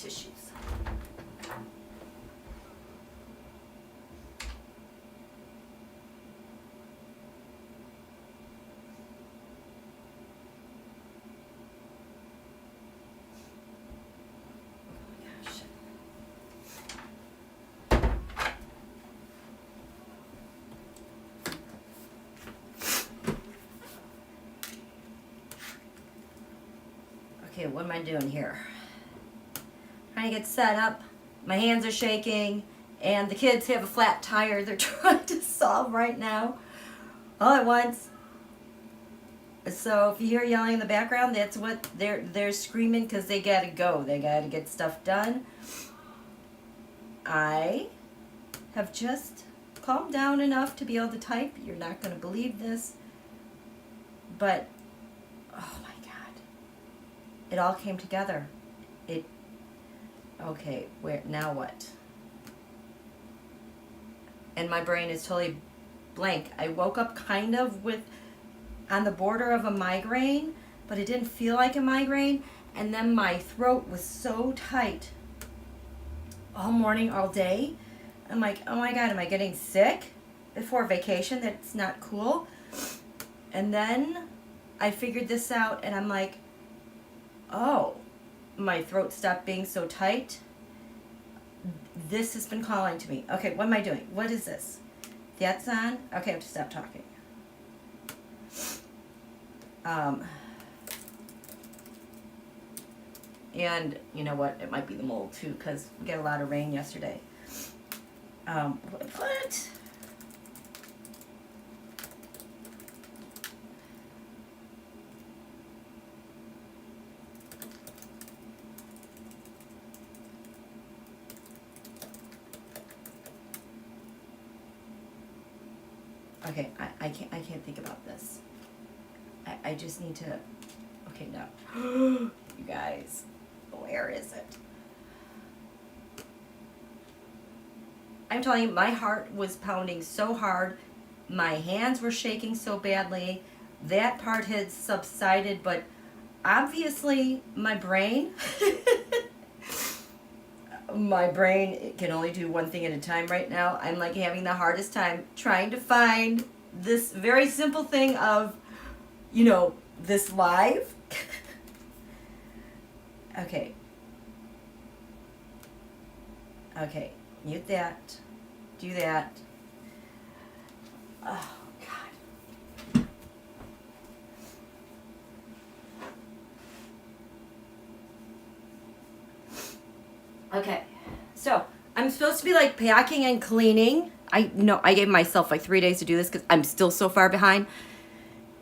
tissues. Okay, what am I doing here? Trying to get set up. My hands are shaking, and the kids have a flat tire they're trying to solve right now, all at once. So if you hear yelling in the background, that's what they're screaming because they gotta go. They gotta get stuff done. I have just calmed down enough to be able to type. You're not gonna believe this, but oh my God, it all came together. Okay, now what? And my brain is totally blank. I woke up kind of on the border of a migraine, but it didn't feel like a migraine. And then my throat was so tight all morning, all day. I'm like, oh my God, am I getting sick before vacation? That's not cool. And then I figured this out, and I'm like, oh, my throat stopped being so tight. This has been calling to me. Okay, what am I doing? What is this? That's on? Okay, I have to stop talking. And you know what? It might be the mold too, because we got a lot of rain yesterday. What? Okay, I can't think about this. I just need to, okay, no. You guys, where is it? I'm telling you, my heart was pounding so hard. My hands were shaking so badly. That part had subsided, but obviously my brain, it can only do one thing at a time right now. I'm like having the hardest time trying to find this very simple thing of, you know, this live. Okay. Okay, mute that. Do that. Oh, God. Okay, so I'm supposed to be like packing and cleaning. I gave myself like 3 days to do this because I'm still so far behind,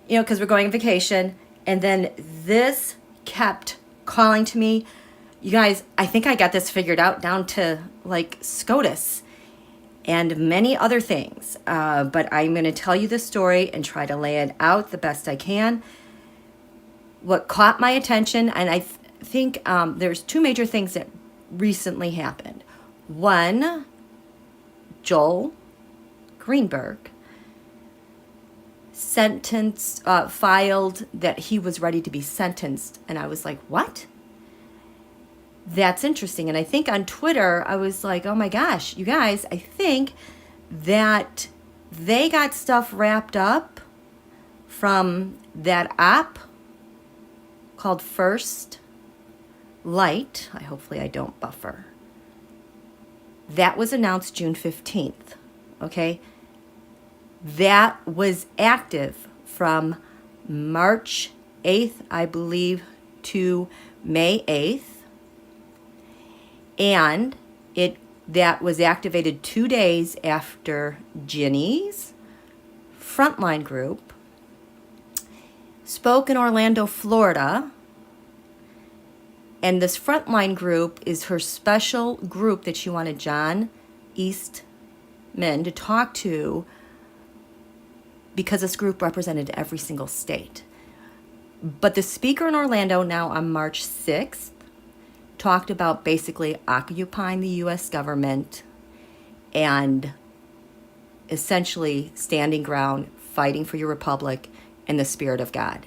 you know, because we're going on vacation. And then this kept calling to me. You guys, I think I got this figured out down to like SCOTUS and many other things. But I'm going to tell you the story and try to lay it out the best I can. What caught my attention, and I think there's two major things that recently happened. One, Joel Greenberg filed that he was ready to be sentenced. And I was like, what? That's interesting. And I think on Twitter, I was like, oh my gosh, you guys, I think that they got stuff wrapped up from that app called FirstL. Hopefully I don't buffer. That was announced June 15th. Okay. That was active from March 8th, I believe, to May 8th. And that was activated 2 days after Ginny's Frontline group spoke in Orlando, Florida. And this Frontline group is her special group that she wanted John Eastman to talk to, because this group represented every single state. But the speaker in Orlando now on March 6th talked about basically occupying the U.S. government and essentially standing ground, fighting for your republic in the spirit of God.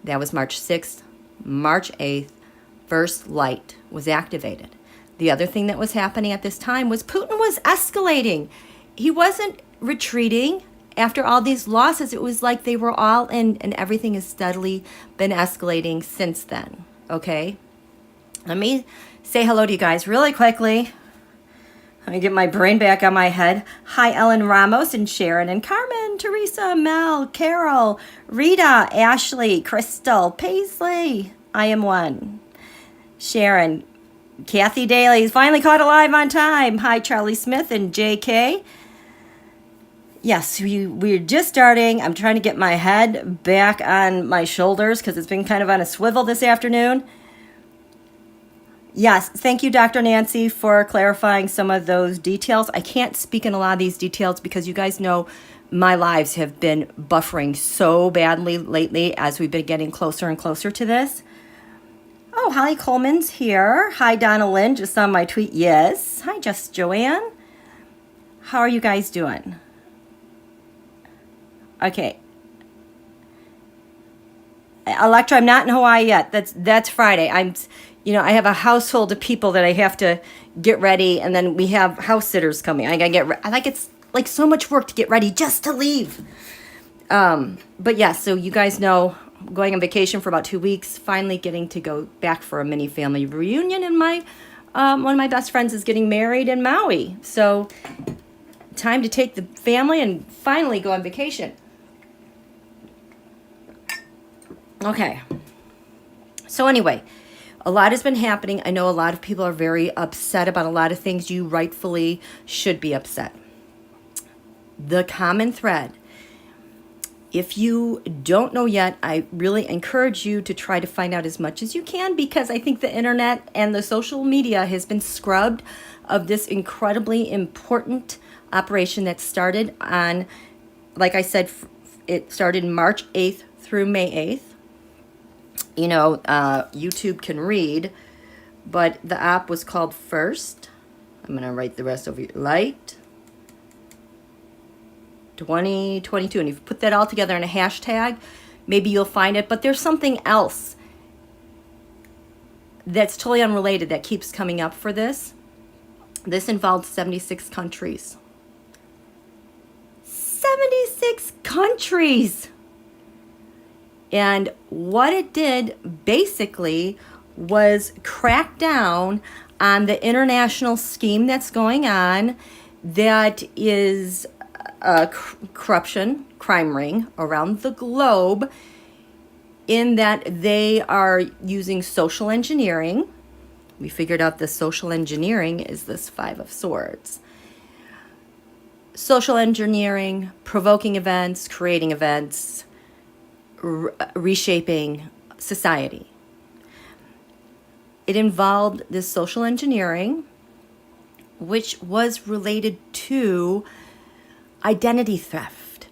That was March 6th, March 8th, First light was activated. The other thing that was happening at this time was Putin was escalating. He wasn't retreating after all these losses. It was like they were all in, and everything has steadily been escalating since then. Okay? Let me say hello to you guys really quickly. Let me get my brain back on my head. Hi, Ellen Ramos and Sharon and Carmen, Teresa, Mel, Carol, Rita, Ashley, Crystal, Paisley. I am one. Sharon, Kathy Daly's finally caught alive on time. Hi, Charlie Smith and JK. Yes, we're just starting. I'm trying to get my head back on my shoulders because it's been kind of on a swivel this afternoon. Yes, thank you, Dr. Nancy, for clarifying some of those details. I can't speak in a lot of these details because you guys know my lives have been buffering so badly lately as we've been getting closer and closer to this. Oh, Holly Coleman's here. Hi, Donna Lynn, just on my tweet. Yes. Hi, Just Joanne. How are you guys doing? Okay. Electra, I'm not in Hawaii yet. That's Friday. I have a household of people that I have to get ready, and then we have house sitters coming. It's like so much work to get ready just to leave. But yeah, so you guys know, I'm going on vacation for about 2 weeks, finally getting to go back for a mini family reunion, and my one of my best friends is getting married in Maui. So time to take the family and finally go on vacation. Okay. So anyway, a lot has been happening. I know a lot of people are very upset about a lot of things. You rightfully should be upset. The common thread, if you don't know yet, I really encourage you to try to find out as much as you can, because I think the internet and the social media has been scrubbed of this incredibly important operation that started on, like I said, it started March 8th through May 8th. YouTube can read, but the app was called First. I'm going to write the rest over here. Light 2022. And if you put that all together in a hashtag, maybe you'll find it. But there's something else that's totally unrelated that keeps coming up for this. This involved 76 countries. 76 countries! And what it did basically was crack down on the international scheme that's going on that is a corruption, crime ring around the globe, in that they are using social engineering. We figured out the social engineering is this Five of Swords. Social engineering, provoking events, creating events, reshaping society. It involved this social engineering, which was related to identity theft,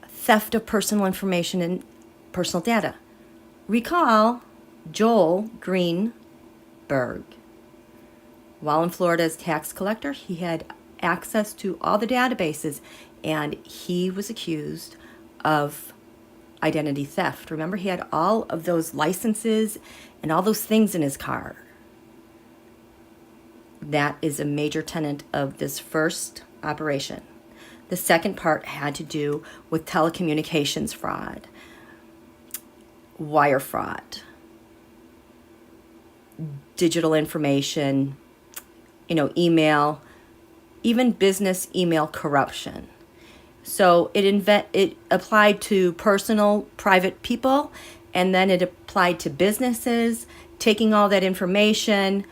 theft of personal information and personal data. Recall Joel Greenberg. While in Florida as tax collector, he had access to all the databases, and he was accused of identity theft. Remember, he had all of those licenses and all those things in his car. That is a major tenet of this first operation. The second part had to do with telecommunications fraud, wire fraud, digital information, email, even business email corruption. So it applied to personal, private people, and then it applied to businesses, taking all that information,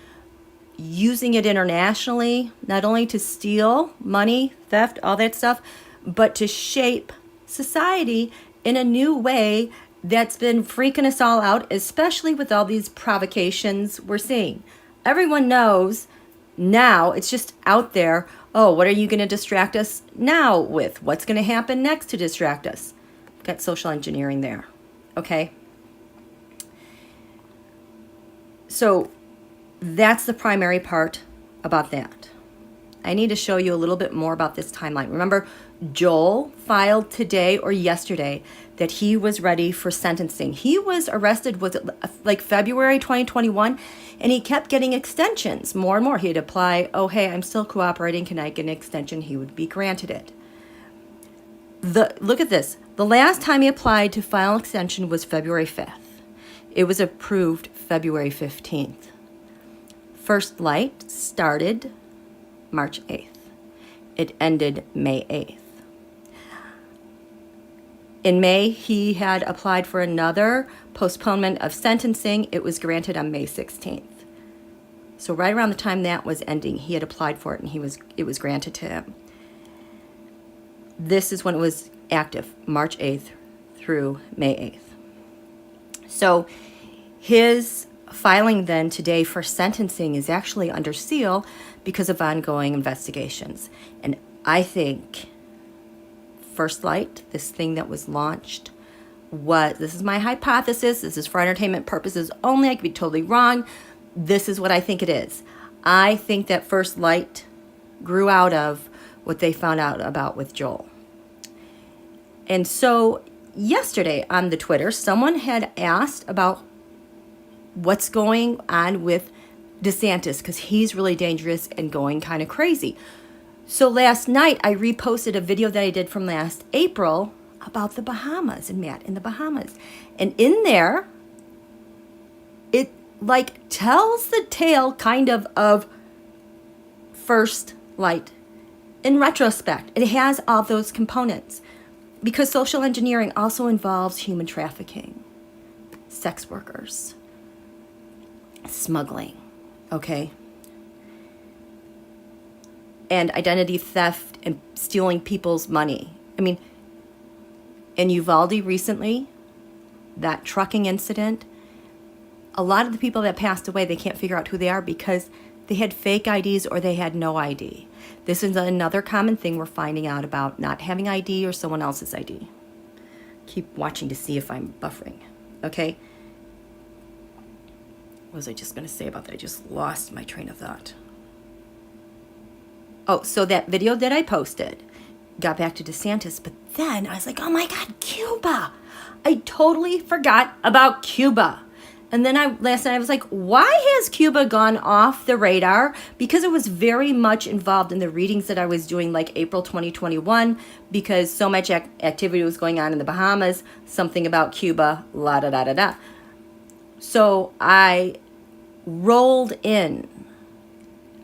using it internationally, not only to steal money, theft, all that stuff, but to shape society in a new way that's been freaking us all out, especially with all these provocations we're seeing. Everyone knows now, it's just out there. Oh, what are you going to distract us now with? What's going to happen next to distract us? Got social engineering there. Okay. So that's the primary part about that. I need to show you a little bit more about this timeline. Remember, Joel filed today or yesterday that he was ready for sentencing. He was arrested, was it like February 2021? And he kept getting extensions more and more. He'd apply, oh, hey, I'm still cooperating. Can I get an extension? He would be granted it. Look at this. The last time he applied to file an extension was February 5th. It was approved February 15th. First light started March 8th. It ended May 8th. In May, he had applied for another postponement of sentencing. It was granted on May 16th. So right around the time that was ending, he had applied for it and it was granted to him. This is when it was active, March 8th through May 8th. So his filing then today for sentencing is actually under seal because of ongoing investigations. And I think First Light, this thing that was launched, this is my hypothesis, this is for entertainment purposes only, I could be totally wrong, this is what I think it is. I think that First Light grew out of what they found out about with Joel. And so yesterday on the Twitter, someone had asked about what's going on with DiSantis because he's really dangerous and going kind of crazy. So last night I reposted a video that I did from last April about the Bahamas and Matt in the Bahamas. And in there, it like tells the tale kind of First Light in retrospect. It has all those components because social engineering also involves human trafficking, sex workers, smuggling, okay? And identity theft and stealing people's money. I mean, in Uvalde recently, that trucking incident, a lot of the people that passed away, they can't figure out who they are because they had fake IDs or they had no ID. This is another common thing we're finding out about not having ID or someone else's ID. Keep watching to see if I'm buffering, okay? What was I just going to say about that? I just lost my train of thought. Oh, so that video that I posted got back to DiSantis, but then I was like, oh my God, Cuba. I totally forgot about Cuba. And then last night I was like, why has Cuba gone off the radar? Because it was very much involved in the readings that I was doing like April 2021 because so much activity was going on in the Bahamas, something about Cuba, la da da da da. So I rolled in.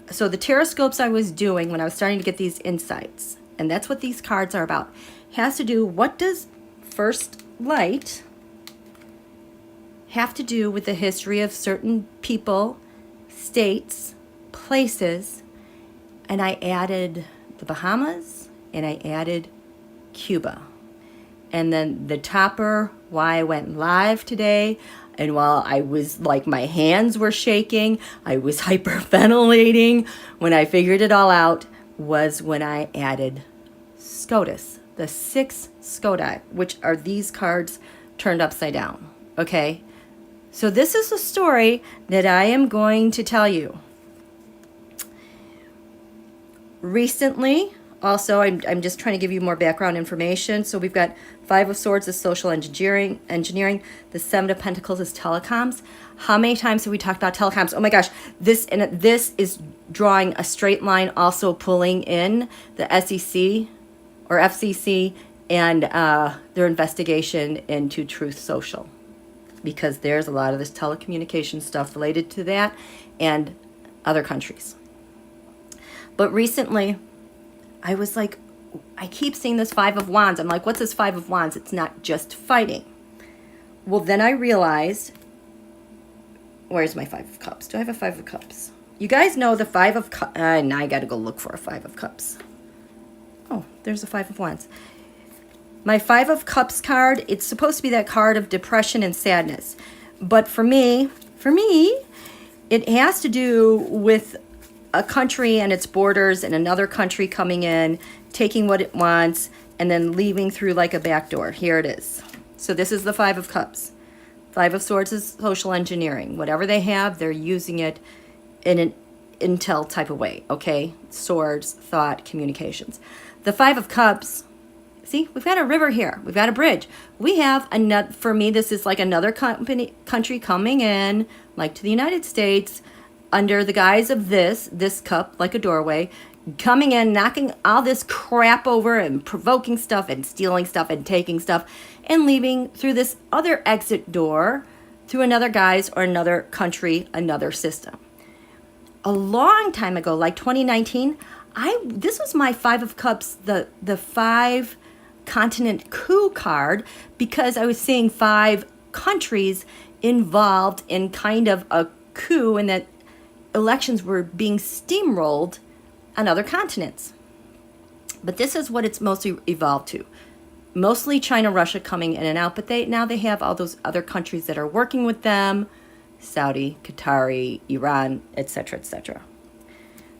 So the TAROTSCOPES I was doing when I was starting to get these insights, and that's what these cards are about, has to do, what does First Light have to do with the history of certain people, states, places, and I added the Bahamas and I added Cuba. And then the topper, why I went live today, and while I was like, my hands were shaking, I was hyperventilating when I figured it all out, was when I added SCOTUS, the 6 SCOTI, which are these cards turned upside down, okay? So this is a story that I am going to tell you. Recently, also, I'm just trying to give you more background information. So we've got 5 of Swords is social engineering. The 7 of Pentacles is telecoms. How many times have we talked about telecoms? Oh my gosh, this is drawing a straight line, also pulling in the SEC or FCC and their investigation into Truth Social, because there's a lot of this telecommunications stuff related to that and other countries. But recently, I was like, I keep seeing this 5 of Wands. I'm like, what's this 5 of Wands? It's not just fighting. Well, then I realized, where's my 5 of Cups? Do I have a 5 of Cups? You guys know the 5 of Cups. Now I got to go look for a 5 of Cups. Oh, there's a 5 of Wands. My 5 of Cups card, it's supposed to be that card of depression and sadness. But for me, it has to do with a country and its borders and another country coming in, taking what it wants, and then leaving through like a back door. Here it is. So this is the 5 of Cups. 5 of Swords is social engineering. Whatever they have, they're using it in intel type of way, okay? Swords, thought, communications. The Five of Cups, see, we've got a river here. We've got a bridge. We have another, for me, this is like another country coming in, like to the United States, under the guise of this cup, like a doorway, coming in, knocking all this crap over and provoking stuff and stealing stuff and taking stuff and leaving through this other exit door through another guise or another country, another system. A long time ago, like 2019, this was my Five of Cups, the 5 Continentcoup card, because I was seeing 5 countries involved in kind of a coup, and that elections were being steamrolled on other continents. But this is what it's mostly evolved to. Mostly China, Russia coming in and out, but now they have all those other countries that are working with them, Saudi, Qatari, Iran, etc., etc.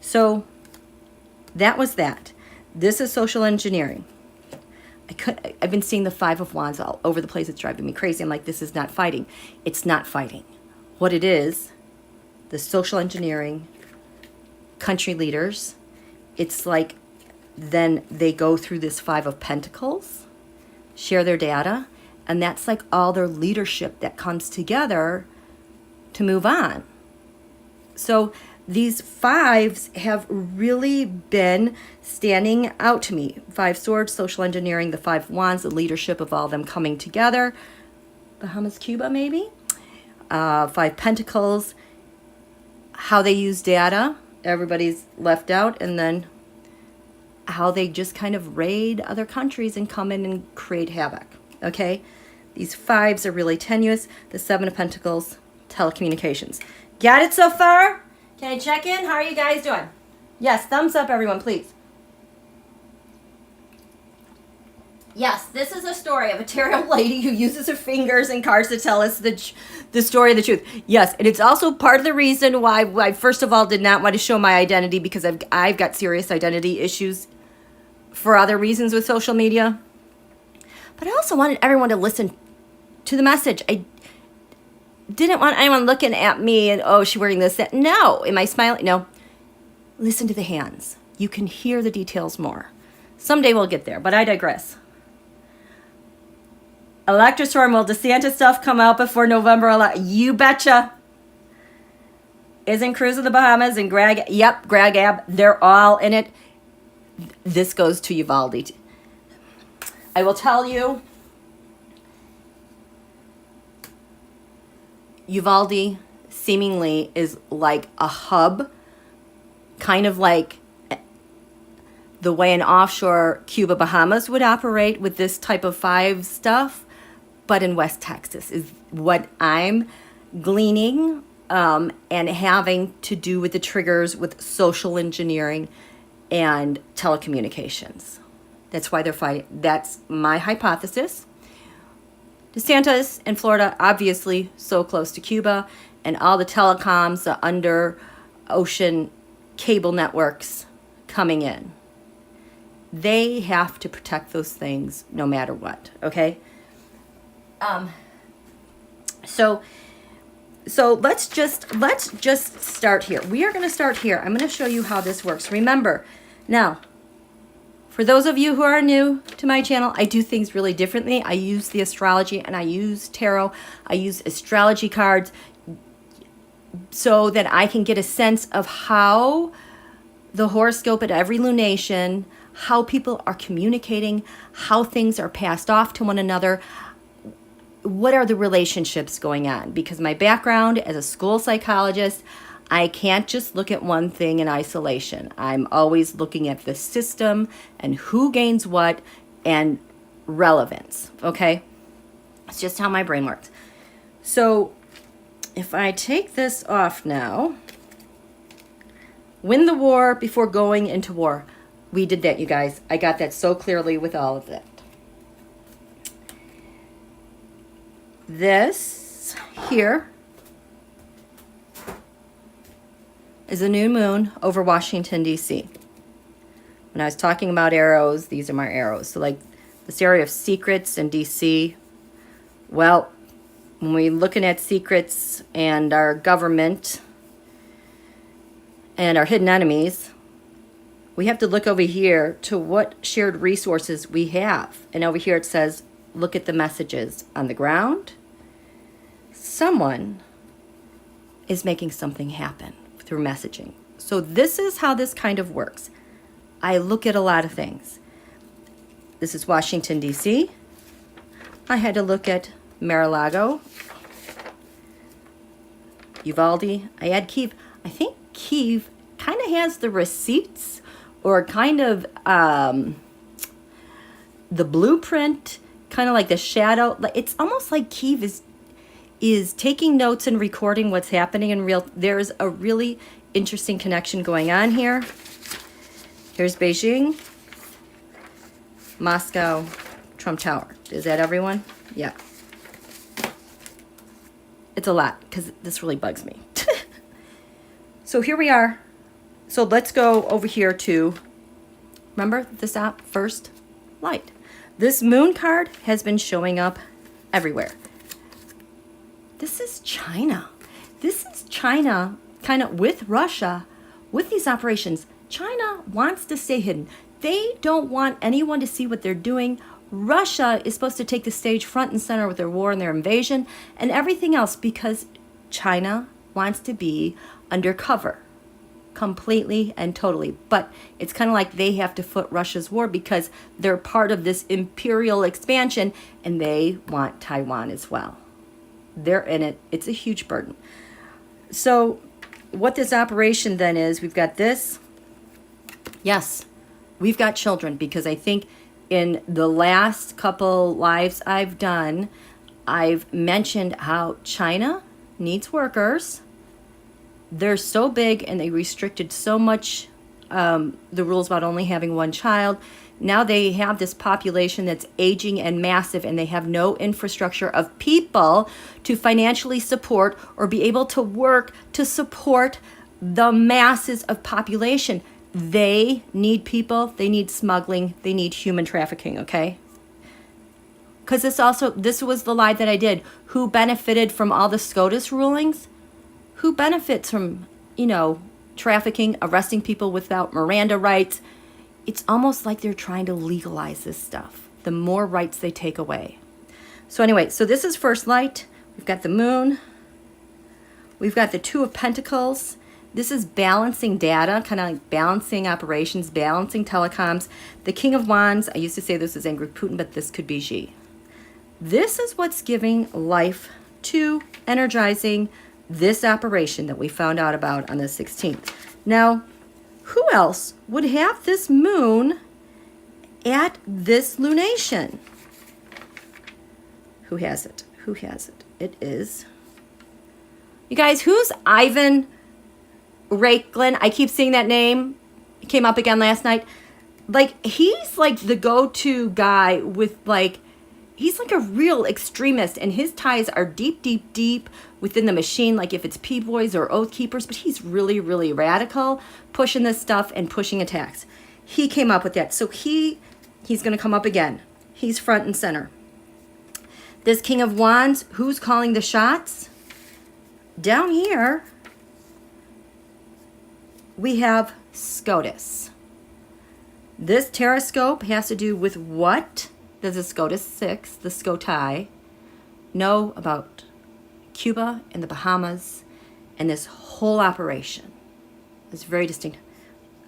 So that was that. This is social engineering. I've been seeing the Five of Wands all over the place. It's driving me crazy. I'm like, this is not fighting. It's not fighting. What it is, the social engineering, country leaders, it's like then they go through this Five of Pentacles, share their data, and that's like all their leadership that comes together to move on. So these fives have really been standing out to me. 5 Swords, social engineering, the 5 Wands, the leadership of all of them coming together. BahamasCuba, maybe? 5 Pentacles, how they use data. Everybody's left out. And then how they just kind of raid other countries and come in and create havoc. Okay? These fives are really tenuous. The 7 of Pentacles, telecommunications. Got it so far? Can I check in? How are you guys doing? Yes, thumbs up, everyone, please. Yes, this is a story of a tarot lady who uses her fingers and cards to tell us the story of the truth. Yes, and it's also part of the reason why I first of all did not want to show my identity, because I've got serious identity issues for other reasons with social media. But I also wanted everyone to listen to the message. I didn't want anyone looking at me and, oh, is she wearing this, that? No. Am I smiling? No. Listen to the hands. You can hear the details more. Someday we'll get there, but I digress. Electrostorm, will DiSantis stuff come out before November 11th? You betcha. Isn't Cruz of the Bahamas and Greg? Yep, Greg Ab. They're all in it. This goes to Uvalde. I will tell you, Uvalde seemingly is like a hub, kind of like the way an offshore Cuba Bahamas would operate with this type of 5 stuff, but in West Texas is what I'm gleaning, and having to do with the triggers with social engineering and telecommunications. That's why they're fighting. That's my hypothesis. DeSantis in Florida, obviously so close to Cuba, and all the telecoms, the under ocean cable networks coming in. They have to protect those things no matter what, okay? So let's just start here. We are going to start here. I'm going to show you how this works. Remember, now, for those of you who are new to my channel, I do things really differently. I use the astrology and I use tarot. I use astrology cards so that I can get a sense of how the horoscope at every lunation, how people are communicating, how things are passed off to one another, what are the relationships going on. Because my background as a school psychologist, I can't just look at one thing in isolation. I'm always looking at the system and who gains what and relevance, okay? It's just how my brain works. So if I take this off now, win the war before going into war. We did that, you guys. I got that so clearly with all of that. This here is a new moon over Washington, D.C. When I was talking about arrows, these are my arrows. So like this area of secrets in D.C., well, when we're looking at secrets and our government and our hidden enemies, we have to look over here to what shared resources we have. And over here it says, look at the messages on the ground. Someone is making something happen through messaging. So this is how this kind of works. I look at a lot of things. This is Washington, D.C. I had to look at Mar-a-Lago, Uvalde. I had KYIV. I think KYIV kind of has the receipts or kind of the blueprint, kind of like the shadow. It's almost like KYIV is taking notes and recording what's happening in real. There's a really interesting connection going on here. Here's Beijing, Moscow, Trump Tower. Is that everyone? Yeah. It's a lot because this really bugs me. So here we are. So let's go over here to, remember this app, First Light. This moon card has been showing up everywhere. This is China. This is China kind of with Russia, with these operations. China wants to stay hidden. They don't want anyone to see what they're doing. Russia is supposed to take the stage front and center with their war and their invasion and everything else because China wants to be undercover completely and totally. But it's kind of like they have to foot Russia's war because they're part of this imperial expansion and they want Taiwan as well. They're in it. It's a huge burden. So what this operation then is, we've got this. Yes, we've got children because I think in the last couple lives I've done, I've mentioned how China needs workers. They're so big and they restricted so much the rules about only having one child. Now they have this population that's aging and massive and they have no infrastructure of people to financially support or be able to work to support the masses of population. They need people, they need smuggling, they need human trafficking, okay? Because this was the lie that I did. Who benefited from all the SCOTUS rulings? Who benefits from, trafficking, arresting people without Miranda rights? It's almost like they're trying to legalize this stuff. The more rights they take away. So anyway, so this is First Light. We've got the moon. We've got the Two of Pentacles. This is balancing data, kind of like balancing operations, balancing telecoms. The King of Wands, I used to say this is angry Putin, but this could be Xi. This is what's giving life to energizing this operation that we found out about on the 16th. Now, who else would have this moon at this lunation? Who has it? Who has it? It is... You guys, who's Ivan Raiklin? I keep seeing that name. It came up again last night. Like, he's like the go-to guy with like... He's like a real extremist, and his ties are deep, deep, deep within the machine, like if it's P-Boys or Oath Keepers, but he's really, really radical, pushing this stuff and pushing attacks. He came up with that. So he's going to come up again. He's front and center. This King of Wands, who's calling the shots? Down here, we have SCOTUS. This TAROTSCOPE has to do with what does the SCOTUS 6, the SCOTI, know about Cuba and the Bahamas and this whole operation. It's very distinct.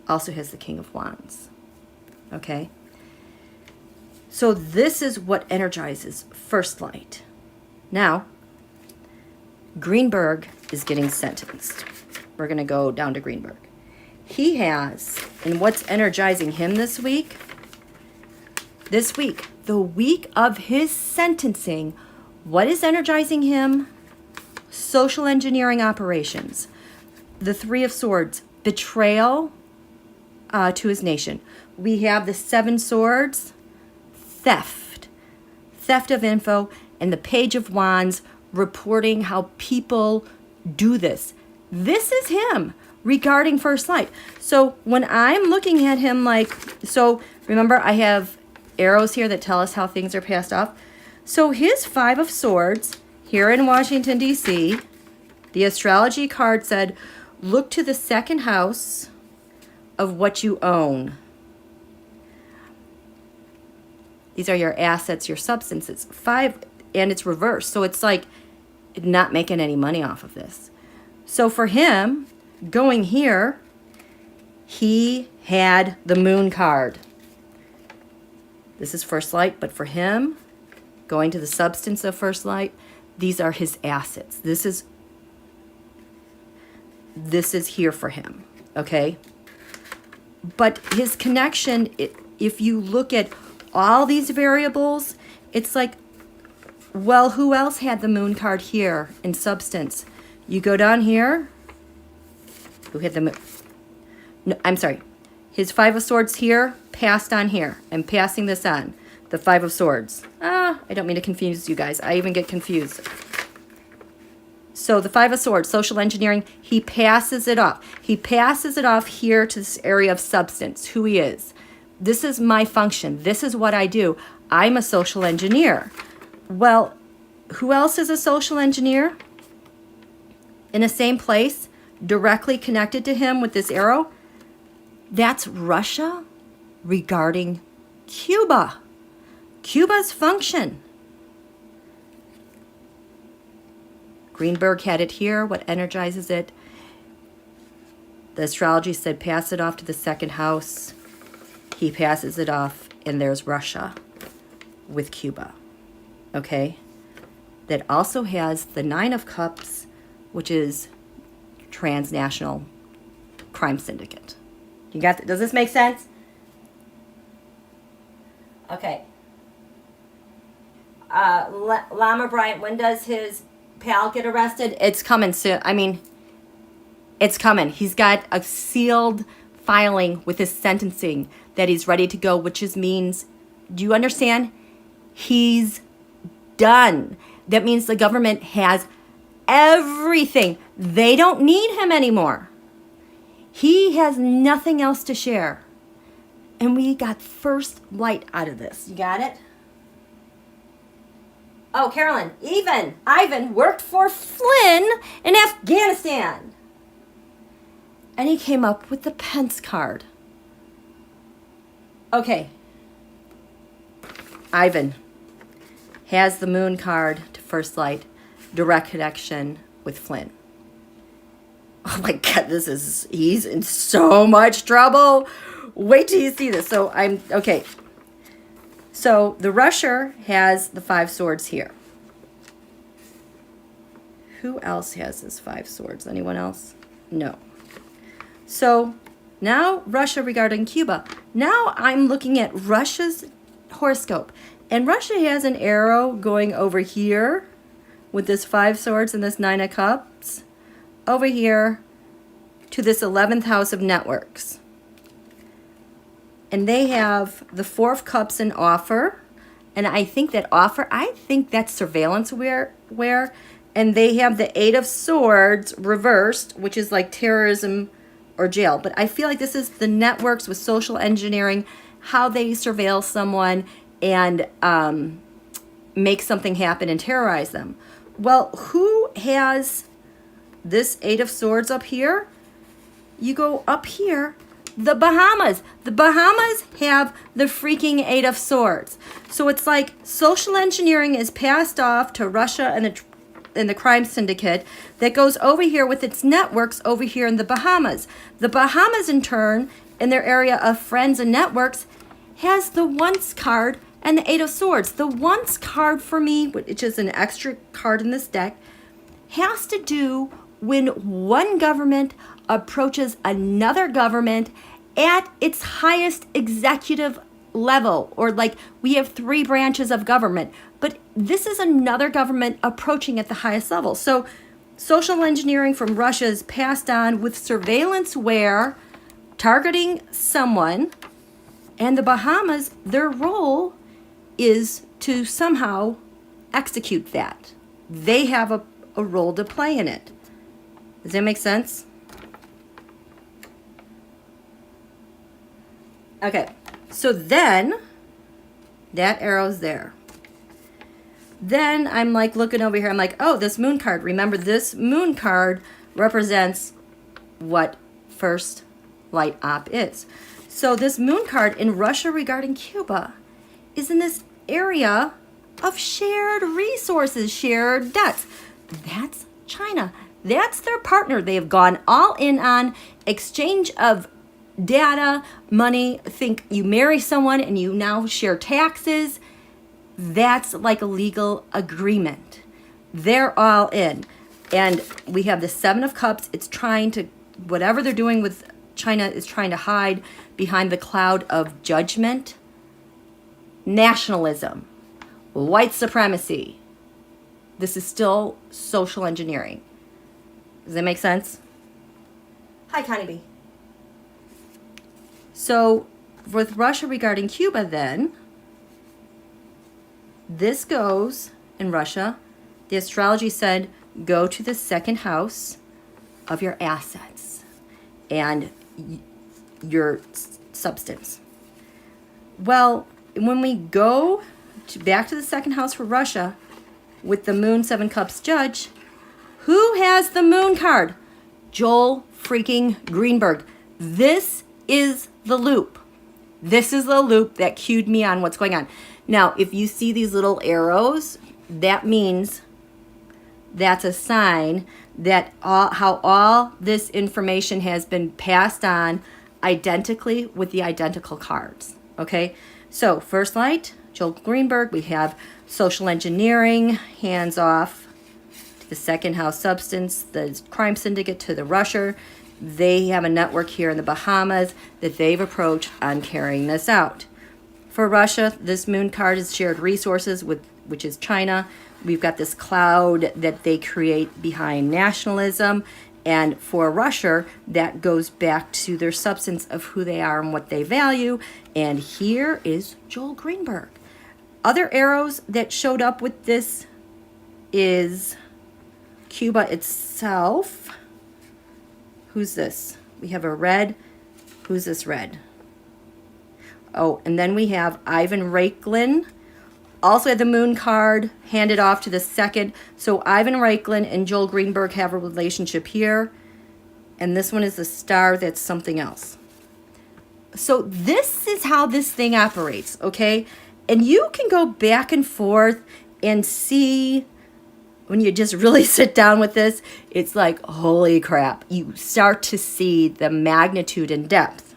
Also has the King of Wands. Okay? So this is what energizes First Light. Now, Greenberg is getting sentenced. We're going to go down to Greenberg. He has, and what's energizing him this week, the week of his sentencing, what is energizing him? Social engineering operations. The Three of Swords, betrayal to his nation. We have the Seven Swords, theft of info, and the Page of Wands, reporting how people do this. This is him regarding First Light. So when I'm looking at him so remember I have arrows here that tell us how things are passed off. So his Five of Swords here in Washington, D.C., the astrology card said, look to the second house of what you own. These are your assets, your substances. 5, and it's reversed. So it's like not making any money off of this. So for him, going here, he had the moon card. This is first light, but for him, going to the substance of first light, these are his assets. This is here for him, okay? But his connection, if you look at all these variables, it's like, well, who else had the moon card here in substance? You go down here, who had the moon? No, I'm sorry. His 5 of Swords here, passed on here. I'm passing this on. The 5 of Swords. I don't mean to confuse you guys. I even get confused. So the 5 of Swords, social engineering, he passes it off. He passes it off here to this area of substance, who he is. This is my function. This is what I do. I'm a social engineer. Well, who else is a social engineer? In the same place, directly connected to him with this arrow? That's Russia regarding Cuba. Cuba's function. Greenberg had it here. What energizes it? The astrology said pass it off to the second house. He passes it off, and there's Russia with Cuba. Okay? That also has the 9 of Cups, which is transnational crime syndicate. You got that? Does this make sense? Okay. Lama Bryant, when does his pal get arrested? It's coming soon. I mean, it's coming. He's got a sealed filing with his sentencing that he's ready to go, which means, do you understand? He's done. That means the government has everything. They don't need him anymore. He has nothing else to share. And we got first light out of this. You got it? Oh, Carolyn, Ivan worked for Flynn in Afghanistan. And he came up with the Pence card. Okay. Ivan has the moon card to first light, direct connection with Flynn. Oh my God, he's in so much trouble. Wait till you see this. So okay. So the Rusher has the 5 swords here. Who else has this 5 swords? Anyone else? No. So now Russia regarding Cuba. Now I'm looking at Russia's horoscope. And Russia has an arrow going over here with this 5 swords and this 9 of cups. Over here to this 11th house of networks. And they have the 4 of cups in offer. And I think that's surveillance where and they have the 8 of swords reversed, which is like terrorism or jail. But I feel like this is the networks with social engineering, how they surveil someone and make something happen and terrorize them. Well, who has this 8 of swords up here? You go up here, the Bahamas. The Bahamas have the freaking 8 of swords. So it's like social engineering is passed off to Russia and the crime syndicate that goes over here with its networks over here in the Bahamas. The Bahamas, in turn, in their area of friends and networks, has the once card and the 8 of swords. The once card for me, which is an extra card in this deck, has to do when one government approaches another government at its highest executive level, or like we have 3 branches of government, but this is another government approaching at the highest level. So social engineering from Russia is passed on with surveillance where targeting someone, and the Bahamas, their role is to somehow execute that. They have a role to play in it. Does that make sense? Okay, so then that arrow's there. Then I'm like looking over here. I'm like, oh, this moon card. Remember, this moon card represents what first light op is. So this moon card in Russia regarding Cuba is in this area of shared resources, shared debts. That's China. That's their partner. They have gone all in on exchange of data, money. Think you marry someone and you now share taxes. That's like a legal agreement. They're all in. And we have the Seven of Cups. It's trying to, whatever they're doing with China is trying to hide behind the cloud of judgment, nationalism, white supremacy. This is still social engineering. Does that make sense? Hi, Connie B. So with Russia regarding Cuba then, this goes in Russia. The astrology said, go to the second house of your assets and your substance. Well, when we go back to the second house for Russia with the Moon Seven Cups Judge, who has the Moon card? Joel freaking Greenberg. This is the loop. This is the loop that cued me on what's going on. Now, if you see these little arrows, that means that's a sign that how all this information has been passed on identically with the identical cards. Okay, so first light, Joel Greenberg. We have social engineering, hands off to the second house substance, the crime syndicate to the Russia. They have a network here in the Bahamas that they've approached on carrying this out. For Russia, this moon card is shared resources with, which is China. We've got this cloud that they create behind nationalism. And for Russia, that goes back to their substance of who they are and what they value. And here is Joel Greenberg. Other arrows that showed up with this is Cuba itself. Who's this? We have a red. Who's this red? Oh, and then we have Ivan Raiklin. Also had the moon card handed off to the second. So Ivan Raiklin and Joel Greenberg have a relationship here. And this one is the star that's something else. So this is how this thing operates, okay? And you can go back and forth and see, when you just really sit down with this, it's like, holy crap. You start to see the magnitude and depth.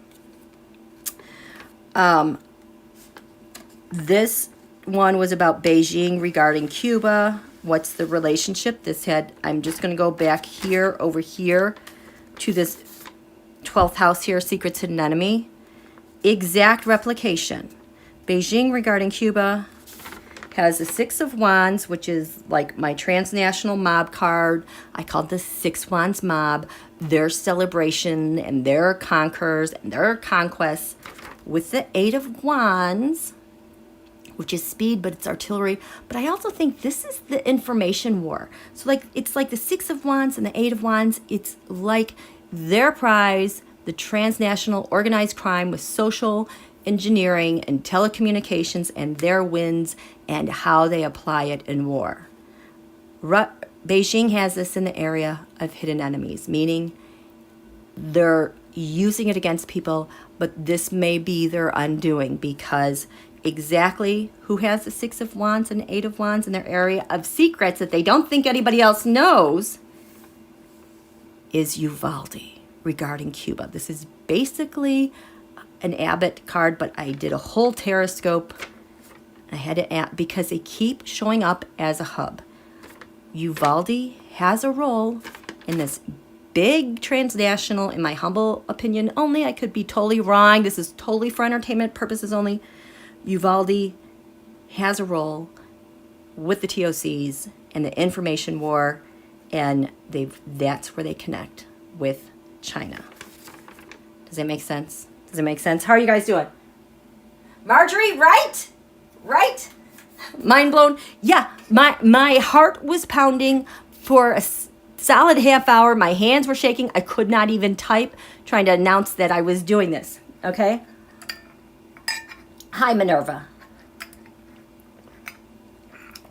This one was about Beijing regarding Cuba. What's the relationship? This had, I'm just going to go back here, over here, to this 12th house here, Secrets Hidden Enemy. Exact replication. Beijing regarding Cuba has the Six of Wands, which is like my transnational mob card. I called this Six Wands mob. Their celebration and their conquers and their conquests. With the Eight of Wands, which is speed, but it's artillery. But I also think this is the information war. So like, it's like the Six of Wands and the Eight of Wands. It's like their prize, the transnational organized crime with social engineering and telecommunications and their wins and how they apply it in war. Beijing has this in the area of hidden enemies, meaning they're using it against people, but this may be their undoing, because exactly who has the Six of Wands and Eight of Wands in their area of secrets that they don't think anybody else knows is Uvalde regarding Cuba. This is basically an Abbott card, but I did a whole Taroscope. I had to add, because they keep showing up as a hub. Uvalde has a role in this big transnational, in my humble opinion only. I could be totally wrong. This is totally for entertainment purposes only. Uvalde has a role with the TOCs and the information war, and that's where they connect with China. Does that make sense? Does it make sense? How are you guys doing? Marjorie, right? Right? Mind blown? Yeah, my heart was pounding for a solid half hour. My hands were shaking. I could not even type, trying to announce that I was doing this. Okay? Hi, Minerva.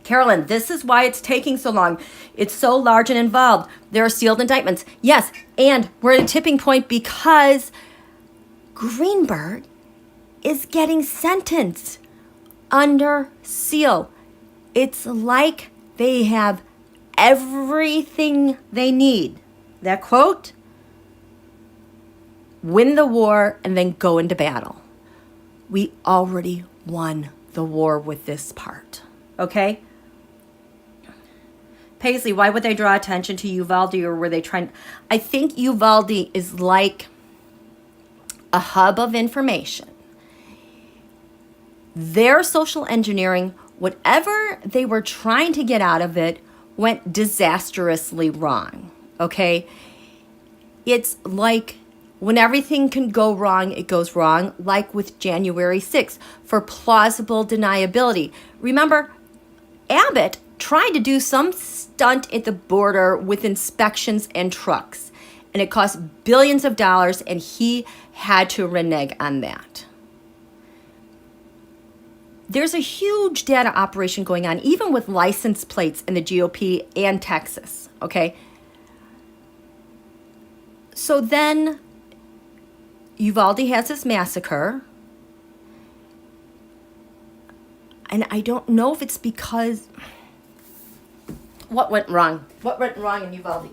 Carolyn, this is why it's taking so long. It's so large and involved. There are sealed indictments. Yes, and we're at a tipping point because Greenberg is getting sentenced under seal. It's like they have everything they need. That quote, win the war and then go into battle. We already won the war with this part, okay? Paisley, why would they draw attention to Uvalde, or were they trying? I think Uvalde is like a hub of information. Their social engineering, whatever they were trying to get out of it, went disastrously wrong, okay? It's like when everything can go wrong, it goes wrong, like with January 6th, for plausible deniability. Remember, Abbott tried to do some stunt at the border with inspections and trucks, and it cost billions of dollars, and he had to renege on that. There's a huge data operation going on, even with license plates in the GOP and Texas, okay? So then Uvalde has this massacre, and I don't know if it's because... What went wrong? What went wrong in Uvalde?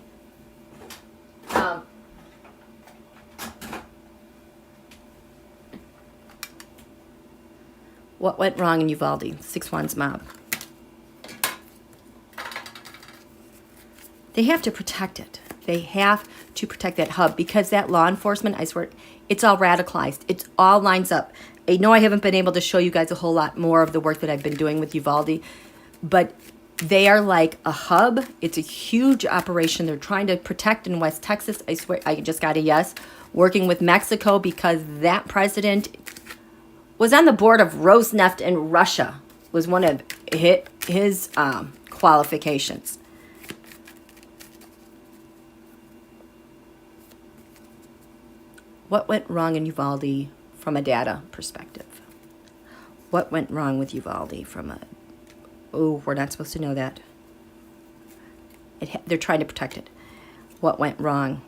What went wrong in Uvalde? 6 Wands mob. They have to protect it. They have to protect that hub because that law enforcement, I swear, it's all radicalized. It all lines up. I know I haven't been able to show you guys a whole lot more of the work that I've been doing with Uvalde, but they are like a hub. It's a huge operation. They're trying to protect in West Texas. I swear, I just got a yes. Working with Mexico because that president was on the board of Rosneft in Russia, was one of his qualifications. What went wrong in Uvalde from a data perspective? What went wrong with Uvalde from a... Oh, we're not supposed to know that. They're trying to protect it. What went wrong?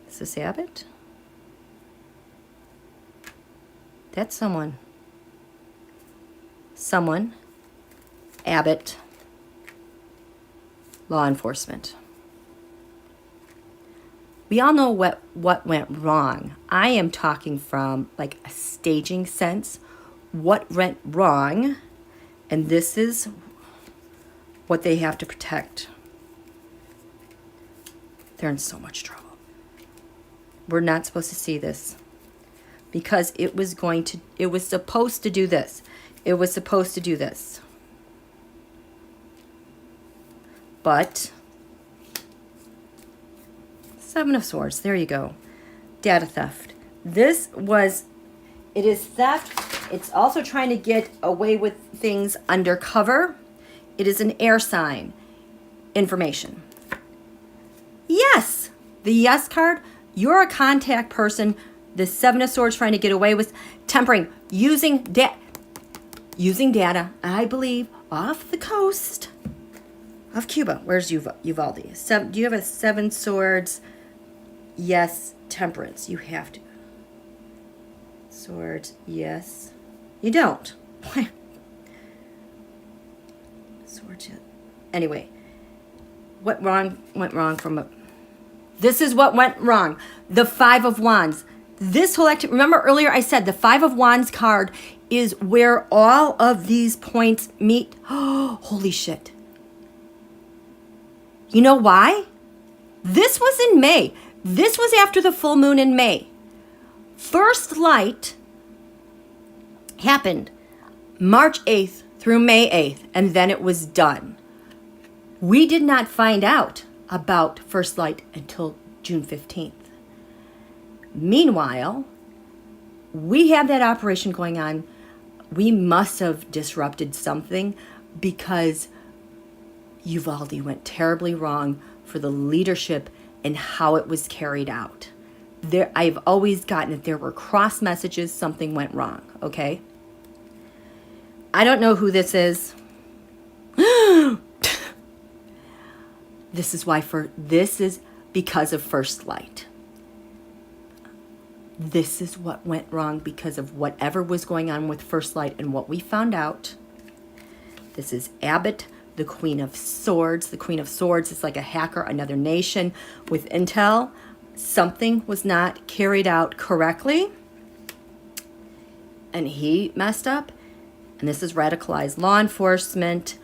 Is this Abbott? That's someone. Someone. Abbott. Law enforcement. We all know what went wrong. I am talking from like a staging sense. What went wrong? And this is what they have to protect. They're in so much trouble. We're not supposed to see this because it was supposed to do this. It was supposed to do this. But 7 of Swords, there you go. Data theft. It is theft. It's also trying to get away with things undercover. It is an air sign. Information. Yes! The yes card, you're a contact person. The 7 of Swords trying to get away with tempering. Using data, I believe, off the coast of Cuba. Where's Uvalde? Do you have a 7 Swords? Yes, temperance. You have to. Swords, yes. You don't. Swords, yes. Anyway, what went wrong from a... This is what went wrong. The 5 of Wands. This whole activity, remember earlier I said the 5 of Wands card is where all of these points meet. Oh, holy shit. You know why? This was in May. This was after the full moon in May. First light happened March 8th through May 8th, and then it was done. We did not find out about first light until June 15th. Meanwhile, we had that operation going on. We must have disrupted something because Uvalde went terribly wrong for the leadership and how it was carried out. I've always gotten that there were cross messages, something went wrong, okay? I don't know who this is. This is because of first light. This is what went wrong because of whatever was going on with first light and what we found out. This is Abbott, the Queen of Swords. The Queen of Swords is like a hacker, another nation with intel. Something was not carried out correctly, and he messed up. And this is radicalized law enforcement,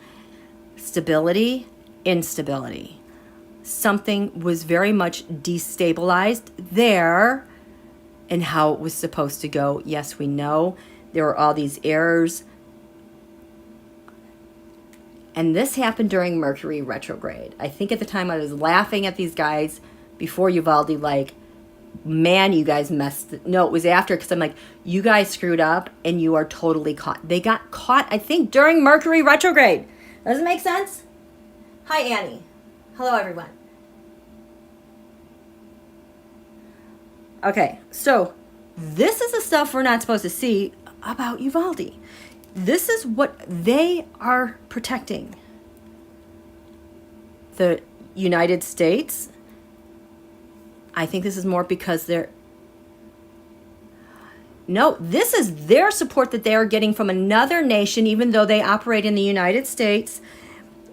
stability, instability. Something was very much destabilized there and how it was supposed to go. Yes, we know there were all these errors. And this happened during Mercury retrograde. I think at the time I was laughing at these guys before Uvalde, like, man, you guys messed. No, it was after, because I'm like, you guys screwed up and you are totally caught. They got caught, I think, during Mercury retrograde. Does it make sense? Hi, Annie. Hello, everyone. Okay, so this is the stuff we're not supposed to see about Uvalde. This is what they are protecting. The United States, I think this is more because no, this is their support that they are getting from another nation, even though they operate in the United States.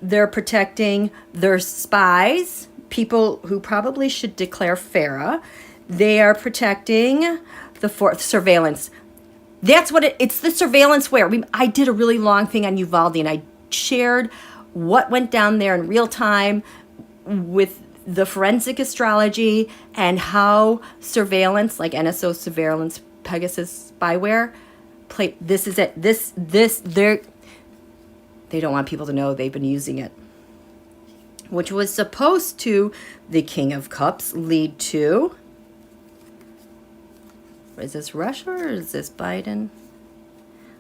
They're protecting their spies, people who probably should declare FARA. They are protecting the surveillance. That's what it's the surveillance where I did a really long thing on Uvalde, and I shared what went down there in real time with the forensic astrology and how surveillance, like NSO surveillance, Pegasus spyware, this is it. They don't want people to know they've been using it, which was supposed to, the King of Cups, lead to, is this Russia or is this Biden?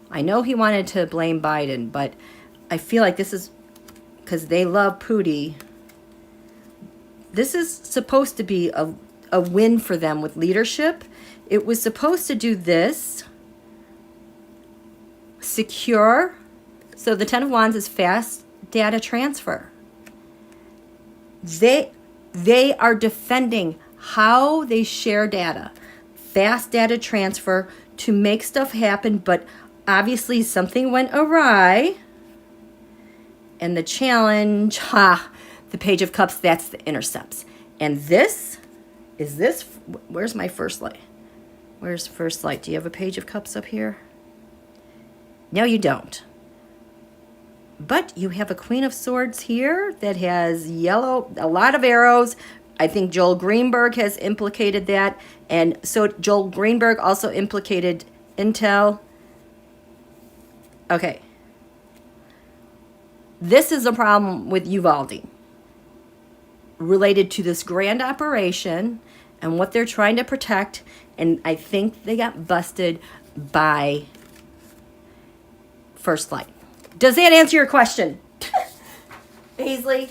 I know he wanted to blame Biden, but I feel like this is because they love Putin. This is supposed to be a win for them with leadership. It was supposed to do this. Secure. So the Ten of Wands is fast data transfer. They are defending how they share data. Fast data transfer to make stuff happen, but obviously something went awry. And the challenge, the Page of Cups, that's the intercepts. And this, where's my first light? Where's first light? Do you have a Page of Cups up here? No, you don't. But you have a Queen of Swords here that has yellow, a lot of arrows. I think Joel Greenberg has implicated that. And so Joel Greenberg also implicated Intel. Okay. This is a problem with Uvalde related to this grand operation and what they're trying to protect. And I think they got busted by First Light. Does that answer your question? Paisley?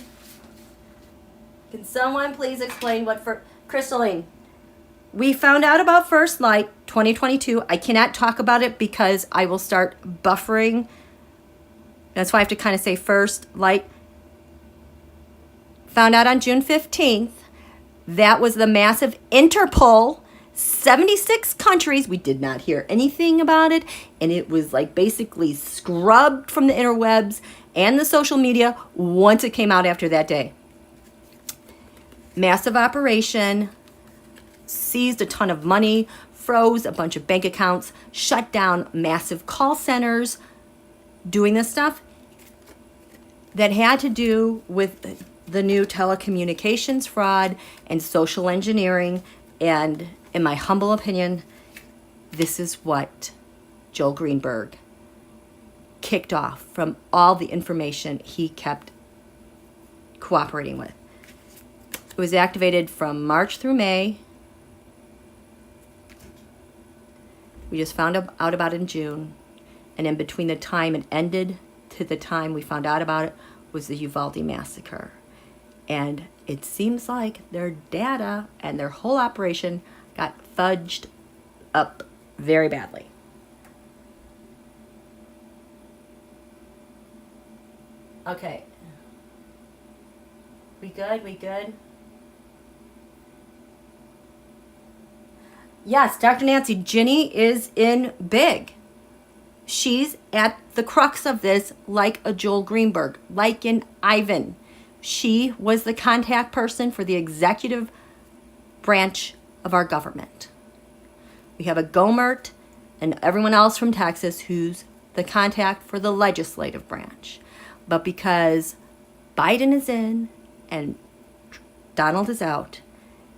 Can someone please explain what for Crystalline? We found out about First Light 2022. I cannot talk about it because I will start buffering. That's why I have to kind of say First Light. Found out on June 15th. That was the massive Interpol. 76 countries. We did not hear anything about it. And it was like basically scrubbed from the interwebs and the social media once it came out after that day. Massive operation, seized a ton of money, froze a bunch of bank accounts, shut down massive call centers, doing this stuff that had to do with the new telecommunications fraud and social engineering. And in my humble opinion, this is what Joel Greenberg kicked off from all the information he kept cooperating with. It was activated from March through May. We just found out about it in June. And in between the time it ended to the time we found out about it was the Uvalde massacre. And it seems like their data and their whole operation got fudged up very badly. Okay. We good? We good? Yes, Dr. Nancy, Ginny is in big. She's at the crux of this like a Joel Greenberg, like an Ivan. She was the contact person for the executive branch of our government. We have a Gomert and everyone else from Texas who's the contact for the legislative branch. But because Biden is in and Donald is out,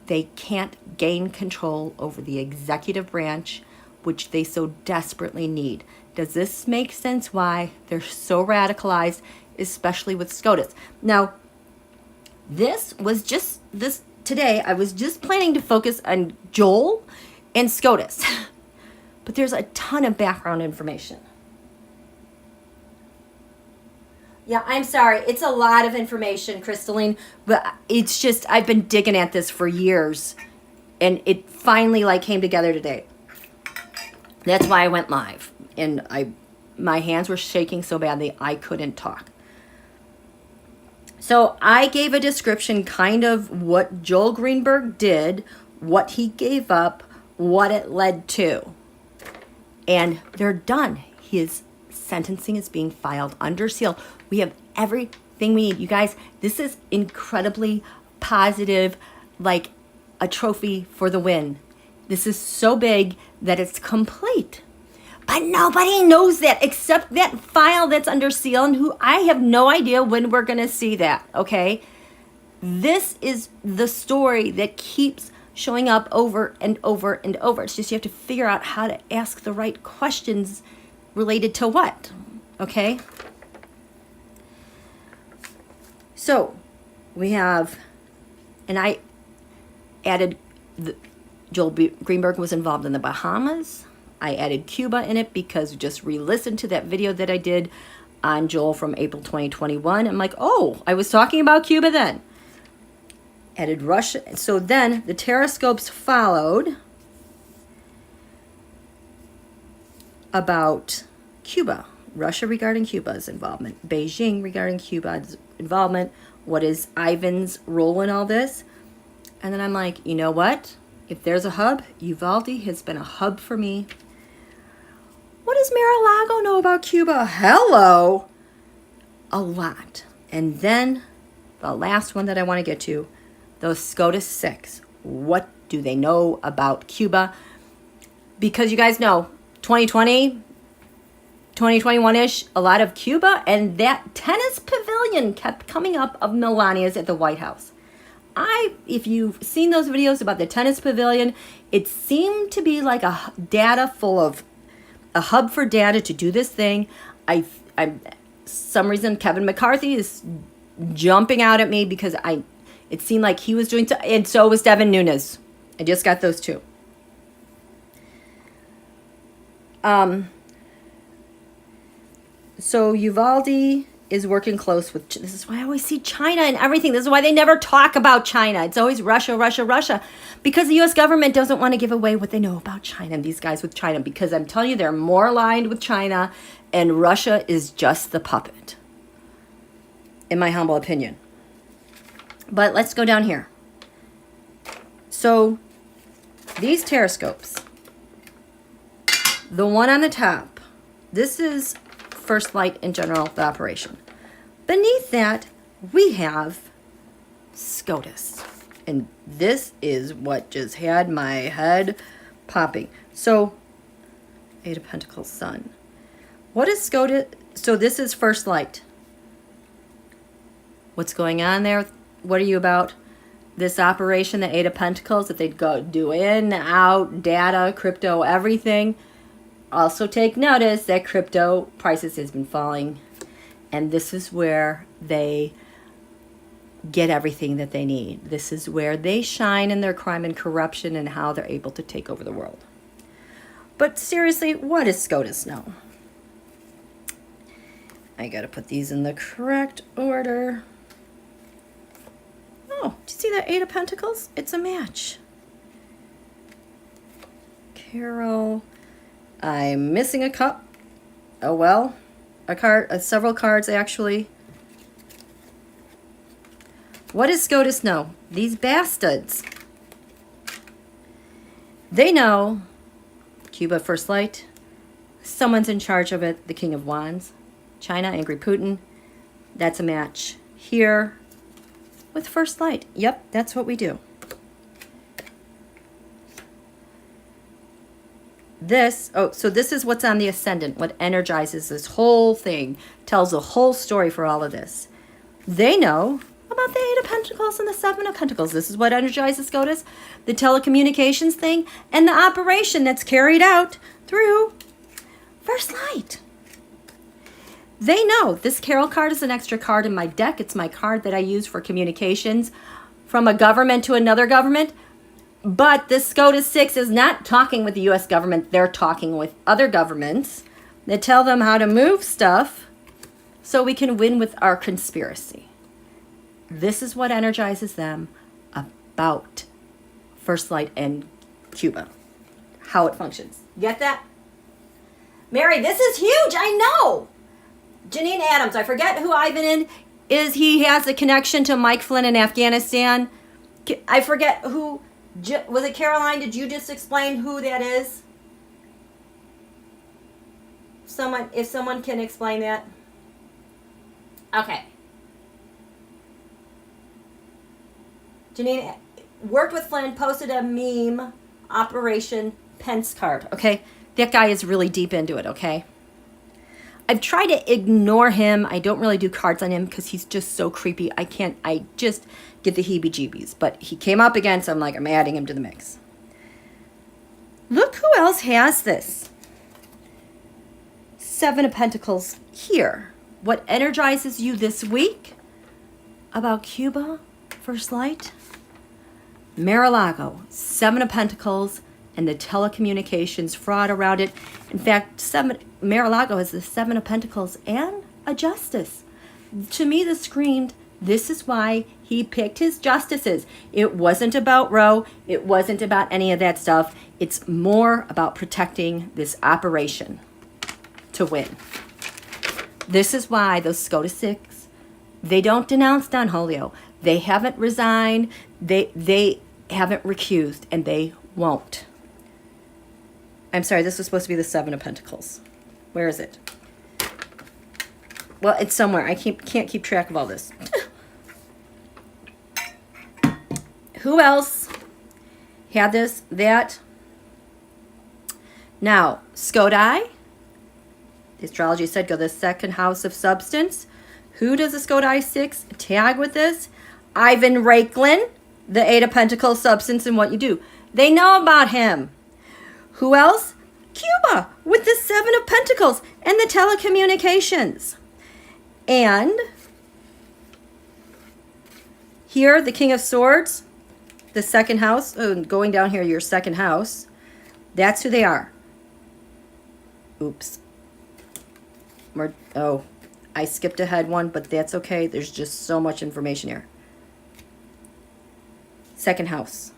they can't gain control over the executive branch, which they so desperately need. Does this make sense why they're so radicalized, especially with SCOTUS? Now, this today, I was just planning to focus on Joel and SCOTUS, but there's a ton of background information. Yeah, I'm sorry. It's a lot of information, Crystalline, but it's just, I've been digging at this for years, and it finally like came together today. That's why I went live, and my hands were shaking so badly I couldn't talk. So I gave a description kind of what Joel Greenberg did, what he gave up, what it led to. And they're done. His sentencing is being filed under seal. We have everything we need. You guys, this is incredibly positive, like a trophy for the win. This is so big that it's complete. But nobody knows that except that file that's under seal, and who I have no idea when we're going to see that, okay? This is the story that keeps showing up over and over and over. It's just you have to figure out how to ask the right questions related to what, okay? So we have, and I added, Joel Greenberg was involved in the Bahamas. I added Cuba in it because just re-listened to that video that I did on Joel from April 2021. I'm like, oh, I was talking about Cuba then. Added Russia. So then the TAROTSCOPES followed about Cuba. Russia regarding Cuba's involvement. Beijing regarding Cuba's involvement. What is Ivan's role in all this? And then I'm like, you know what? If there's a hub, Uvalde has been a hub for me. What does Mar-a-Lago know about Cuba? Hello! A lot. And then the last one that I want to get to, those SCOTUS6. What do they know about Cuba? Because you guys know, 2020, 2021-ish, a lot of Cuba, and that tennis pavilion kept coming up of Melania's at the White House. If you've seen those videos about the tennis pavilion, it seemed to be like a data full of a hub for data to do this thing. Some reason Kevin McCarthy is jumping out at me because it seemed like he was doing, and so was Devin Nunes. I just got those two. So Uvalde is working close with, this is why I always see China and everything. This is why they never talk about China. It's always Russia, Russia, Russia. Because the U.S. government doesn't want to give away what they know about China and these guys with China. Because I'm telling you, they're more aligned with China, and Russia is just the puppet, in my humble opinion. But let's go down here. So these TAROTSCOPES, the one on the top, this is first light in general, the operation. Beneath that, we have SCOTUS. And this is what just had my head popping. So, Eight of Pentacles, Sun. What is SCOTUS? So this is first light. What's going on there? What are you about? This operation, the Eight of Pentacles, that they'd go do in, out, data, crypto, everything. Also take notice that crypto prices has been falling, and this is where they get everything that they need. This is where they shine in their crime and corruption and how they're able to take over the world. But seriously, what does SCOTUS know? I gotta put these in the correct order. Oh, do you see that Eight of Pentacles? It's a match. Tarot. I'm missing a cup. Oh well. A card, several cards actually. What does SCOTUS know? These bastards. They know Cuba First Light. Someone's in charge of it. The King of Wands. China, angry Putin. That's a match here with First Light. Yep, that's what we do. This, oh, so this is what's on the ascendant, what energizes this whole thing, tells the whole story for all of this. They know about the Eight of Pentacles and the Seven of Pentacles. This is what energizes SCOTUS, the telecommunications thing, and the operation that's carried out through First Light. They know this Carol card is an extra card in my deck. It's my card that I use for communications from a government to another government. But this SCOTUS 6 is not talking with the U.S. government. They're talking with other governments that tell them how to move stuff so we can win with our conspiracy. This is what energizes them about First Light and Cuba, how it functions. Get that? Mary, this is huge. I know. Janine Adams, I forget who Ivan is. He has a connection to Mike Flynn in Afghanistan. I forget who. Was it Caroline? Did you just explain who that is? If someone can explain that. Okay. Janine worked with Flynn, posted a meme, Operation Pence card. Okay. That guy is really deep into it. Okay. I've tried to ignore him. I don't really do cards on him because he's just so creepy. I just get the heebie-jeebies. But he came up again, so I'm like, I'm adding him to the mix. Look who else has this. Seven of Pentacles here. What energizes you this week about Cuba, First Light? Mar-a-Lago, Seven of Pentacles, and the telecommunications fraud around it. In fact, Mar-a-Lago has the Seven of Pentacles and a justice. To me, this screamed, this is why he picked his justices. It wasn't about Roe. It wasn't about any of that stuff. It's more about protecting this operation to win. This is why those SCOTUS 6, they don't denounce Don Julio. They haven't resigned. They haven't recused, and they won't. I'm sorry, this was supposed to be the Seven of Pentacles. Where is it? Well, it's somewhere. I can't keep track of all this. Who else had this? That. Now, SCOTI. The astrology said go the second house of substance. Who does the SCOTI 6 tag with this? Ivan Raiklin, the Eight of Pentacles substance and what you do. They know about him. Who else? Cuba with the Seven of Pentacles and the telecommunications. And here, the King of Swords, the second house, going down here, your second house. That's who they are. Oops. I skipped ahead one, but that's okay. There's just so much information here. Second house.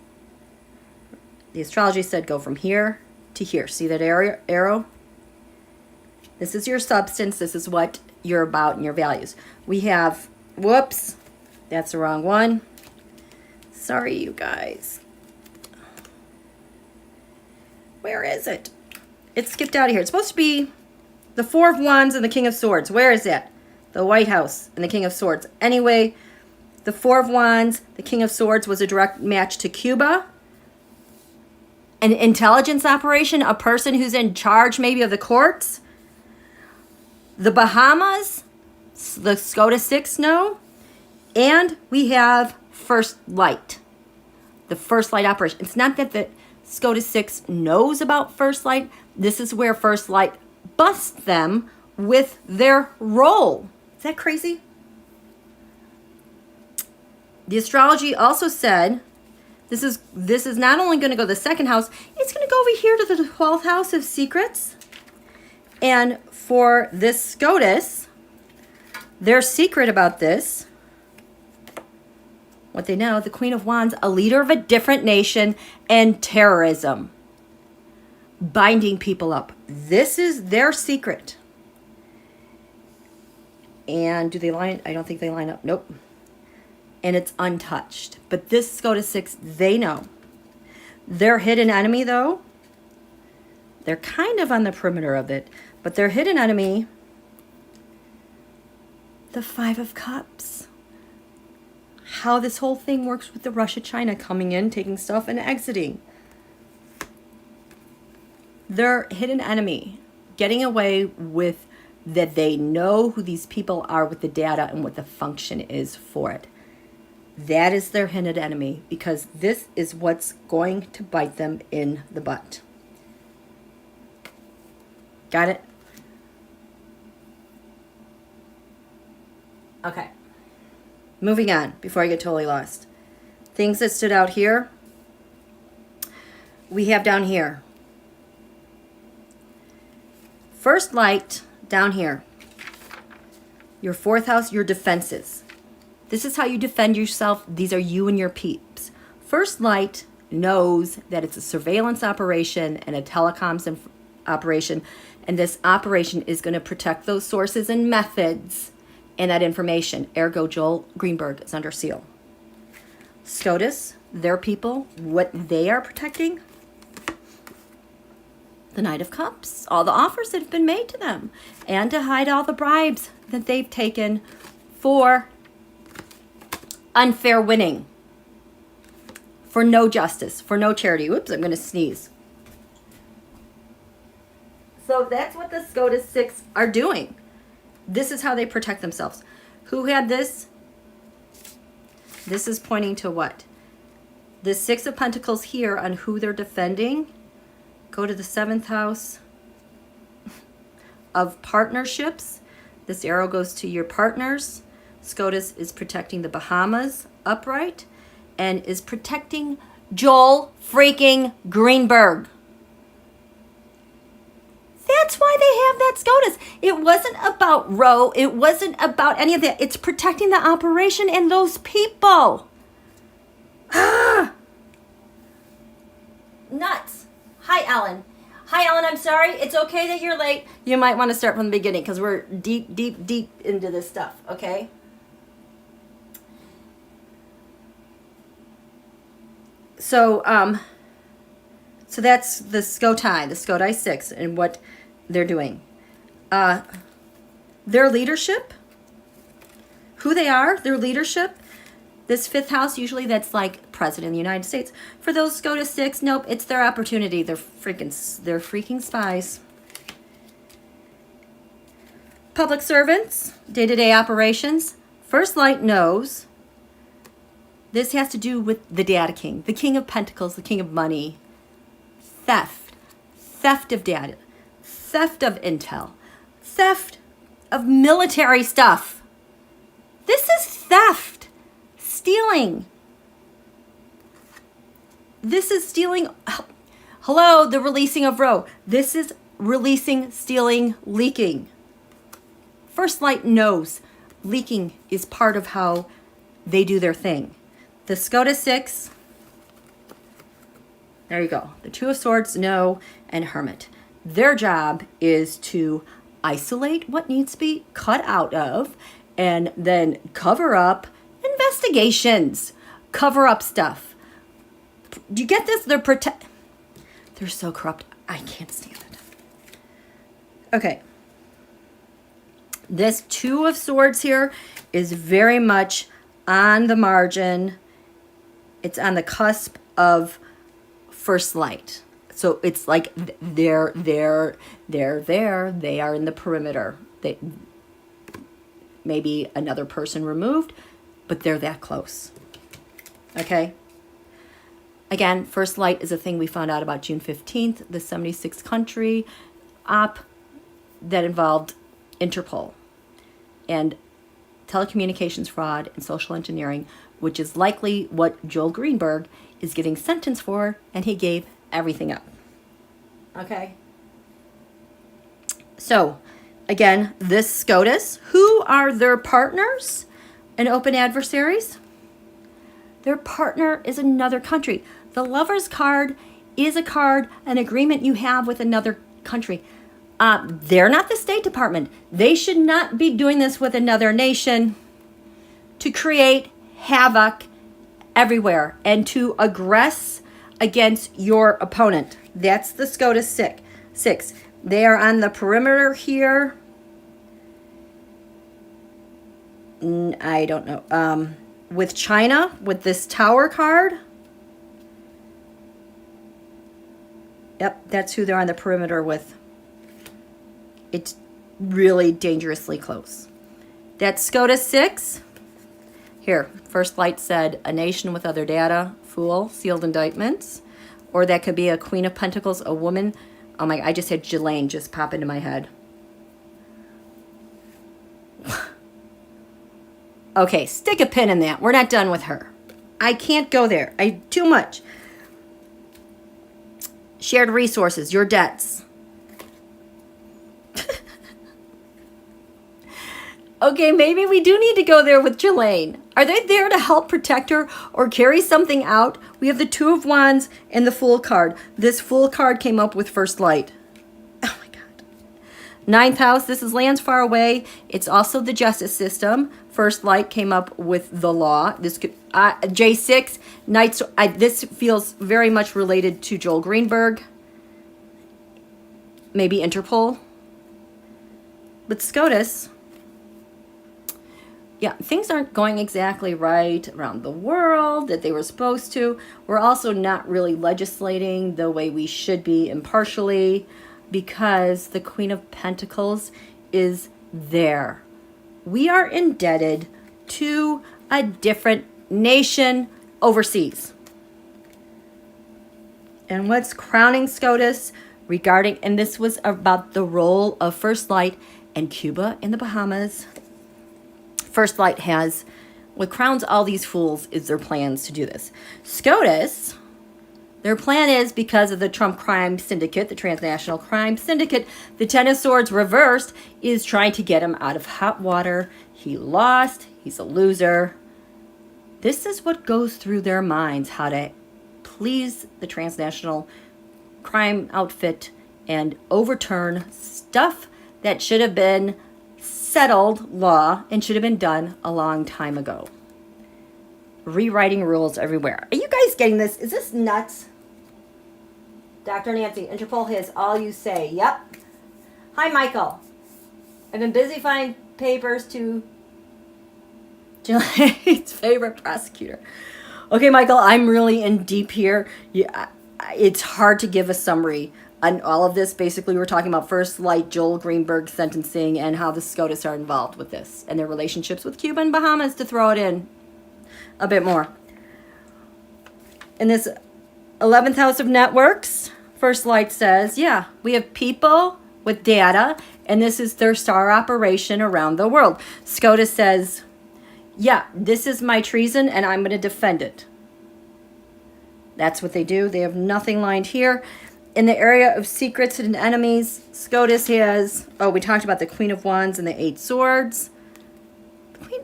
The astrology said go from here to here. See that arrow? This is your substance. This is what you're about and your values. We have, whoops, that's the wrong one. Sorry, you guys. Where is it? It skipped out of here. It's supposed to be the Four of Wands and the King of Swords. Where is it? The White House and the King of Swords. Anyway, the Four of Wands, the King of Swords was a direct match to Cuba. An intelligence operation, a person who's in charge maybe of the courts. The Bahamas, the SCOTUS 6 know. And we have First Light, the First Light operation. It's not that the SCOTUS 6 knows about First Light. This is where First Light busts them with their role. Is that crazy? The astrology also said this is not only going to go to the second house, it's going to go over here to the 12th house of secrets. And for this SCOTUS, their secret about this, what they know, the Queen of Wands, a leader of a different nation, and terrorism. binding people up. This is their secret. And do they line? I don't think they line up. Nope. And it's untouched. But this SCOTUS 6, they know. Their hidden enemy, though, they're kind of on the perimeter of it. But their hidden enemy, the 5 of Cups. How this whole thing works with the Russia-China coming in, taking stuff, and exiting. Their hidden enemy, getting away with that they know who these people are with the data and what the function is for it. That is their hidden enemy, because this is what's going to bite them in the butt. Got it? Okay. Moving on before I get totally lost. Things that stood out here. We have down here. First light down here. Your 4th house, your defenses. This is how you defend yourself. These are you and your peeps. First light knows that it's a surveillance operation and a telecoms operation. And this operation is going to protect those sources and methods and that information. Ergo, Joel Greenberg is under seal. SCOTUS, their people, what they are protecting. The Knight of Cups, all the offers that have been made to them, and to hide all the bribes that they've taken for unfair winning, for no justice, for no charity. Oops, I'm going to sneeze. So that's what the SCOTUS 6 are doing. This is how they protect themselves. Who had this? This is pointing to what? The 6 of Pentacles here on who they're defending. Go to the 7th house of partnerships. This arrow goes to your partners. SCOTUS is protecting the Bahamas upright and is protecting Joel freaking Greenberg. That's why they have that SCOTUS. It wasn't about Roe. It wasn't about any of that. It's protecting the operation and those people. Ah! Nuts. Hi, Ellen. Hi, Ellen. I'm sorry. It's okay that you're late. You might want to start from the beginning because we're deep, deep, deep into this stuff, okay? So that's the SCOTUS 6, and what they're doing. Their leadership, who they are, their leadership. This 5th house, usually that's like President of the United States. For those SCOTUS 6, nope, it's their opportunity. They're freaking spies. Public servants, day-to-day operations. First light knows. This has to do with the data king, the king of pentacles, the king of money. Theft of data, theft of intel, theft of military stuff. This is theft. Stealing. This is stealing. Hello, the releasing of Roe. This is releasing, stealing, leaking. First light knows leaking is part of how they do their thing. The SCOTUS 6, there you go. The 2 of Swords, no, and Hermit. Their job is to isolate what needs to be cut out of and then cover up investigations, cover up stuff. Do you get this? They're so corrupt. I can't stand it. Okay. This 2 of Swords here is very much on the margin. It's on the cusp of first light. So it's like they're there. They are in the perimeter. They maybe another person removed, but they're that close. Okay? Again, first light is a thing we found out about June 15th, the 76th country op that involved Interpol and telecommunications fraud and social engineering, which is likely what Joel Greenberg is getting sentenced for, and he gave everything up. Okay? So, again, this SCOTUS, who are their partners and open adversaries? Their partner is another country. The Lover's card is a card, an agreement you have with another country. They're not the State Department. They should not be doing this with another nation to create havoc everywhere and to aggress against your opponent. That's the SCOTUS 6. They are on the perimeter here. I don't know. With China, with this Tower card. Yep, that's who they're on the perimeter with. It's really dangerously close. That's SCOTUS 6. Here, First Light said, a nation with other data, fool, sealed indictments. Or that could be a Queen of Pentacles, a woman. Oh my, I just had Ghislaine just pop into my head. Okay, stick a pin in that. We're not done with her. I can't go there. Too much. Shared resources, your debts. Okay, maybe we do need to go there with Ghislaine. Are they there to help protect her or carry something out? We have the Two of Wands and the Fool card. This Fool card came up with First Light. Oh my God. Ninth house, this is lands far away. It's also the justice system. First Light came up with the law. This could, J6, Knights. This feels very much related to Joel Greenberg. Maybe Interpol. But SCOTUS. Yeah, things aren't going exactly right around the world that they were supposed to. We're also not really legislating the way we should be impartially because the Queen of Pentacles is there. We are indebted to a different nation overseas. And what's crowning SCOTUS regarding, and this was about the role of First Light and Cuba and the Bahamas. First Light has, what crowns all these fools is their plans to do this. SCOTUS, their plan is because of the Trump crime syndicate, the transnational crime syndicate, the Ten of Swords reversed is trying to get him out of hot water. He lost. He's a loser. This is what goes through their minds, how to please the transnational crime outfit and overturn stuff that should have been settled law and should have been done a long time ago. Rewriting rules everywhere. Are you guys getting this? Is this nuts? Dr. Nancy, Interpol has all you say. Yep. Hi, Michael. I've been busy finding papers to Ghislaine's favorite prosecutor. Okay, Michael, I'm really in deep here. It's hard to give a summary on all of this. Basically, we're talking about First Light, Joel Greenberg sentencing, and how the SCOTUS are involved with this, and their relationships with Cuba and Bahamas, to throw it in a bit more. In this 11th house of networks, First Light says, yeah, we have people with data, and this is their star operation around the world. SCOTUS says, yeah, this is my treason, and I'm going to defend it. That's what they do. They have nothing lined here. In the area of secrets and enemies, SCOTUS has, we talked about the Queen of Wands and the Eight Swords.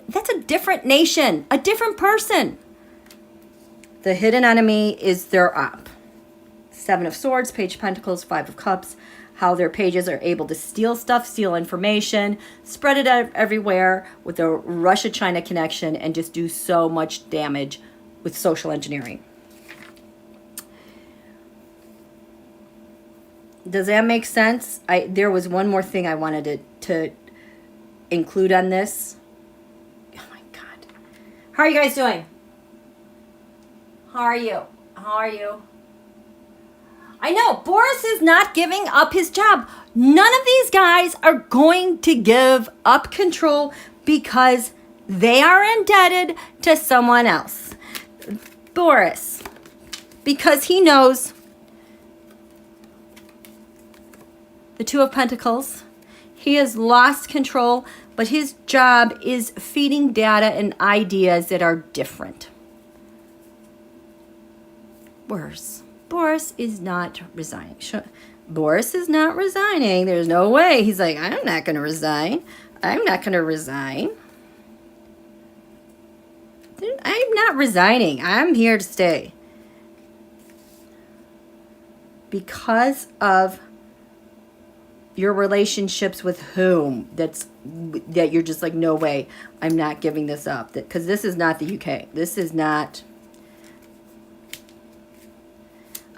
That's a different nation, a different person. The hidden enemy is their op. Seven of Swords, Page of Pentacles, Five of Cups. How their pages are able to steal stuff, steal information, spread it out everywhere with a Russia-China connection, and just do so much damage with social engineering. Does that make sense? There was one more thing I wanted to include on this. Oh my God. How are you guys doing? How are you? How are you? I know, Boris is not giving up his job. None of these guys are going to give up control because they are indebted to someone else. Boris, because he knows the Two of Pentacles. He has lost control, but his job is feeding data and ideas that are different. Boris is not resigning. Boris is not resigning. There's no way. He's like, I'm not going to resign. I'm not going to resign. I'm not resigning. I'm here to stay. because of your relationships with whom that you're just like, no way, I'm not giving this up. Because this is not the UK. This is not,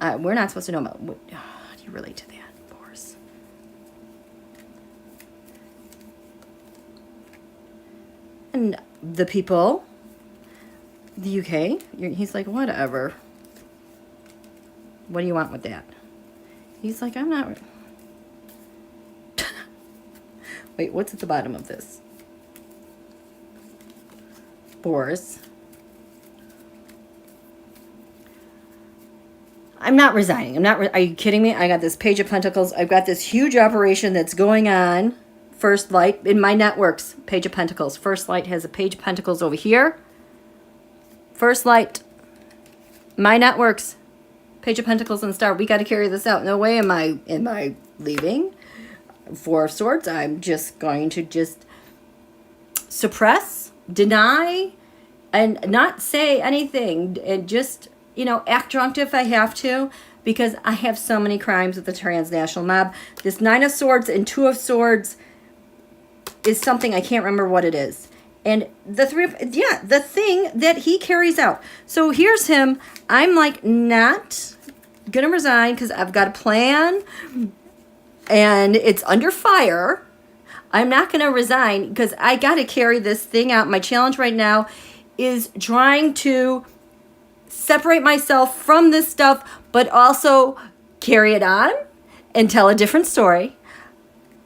we're not supposed to know about, how do you relate to that, Boris? And the people, the UK, he's like, whatever. What do you want with that? He's like, I'm not... Wait, what's at the bottom of this? Boris. I'm not resigning. I'm not... Are you kidding me? I got this Page of Pentacles. I've got this huge operation that's going on. First Light in my networks. Page of Pentacles. First Light has a Page of Pentacles over here. First Light. My networks. Page of Pentacles and Star. We got to carry this out. No way am I leaving. Four of Swords. I'm just going to just suppress, deny, and not say anything. And just, you know, act drunk if I have to. Because I have so many crimes with the transnational mob. This Nine of Swords and Two of Swords is something I can't remember what it is. And the Three of, yeah, the thing that he carries out. So here's him. I'm like not gonna resign because I've got a plan and it's under fire. I'm not gonna resign because I gotta carry this thing out. My challenge right now is trying to separate myself from this stuff, but also carry it on and tell a different story.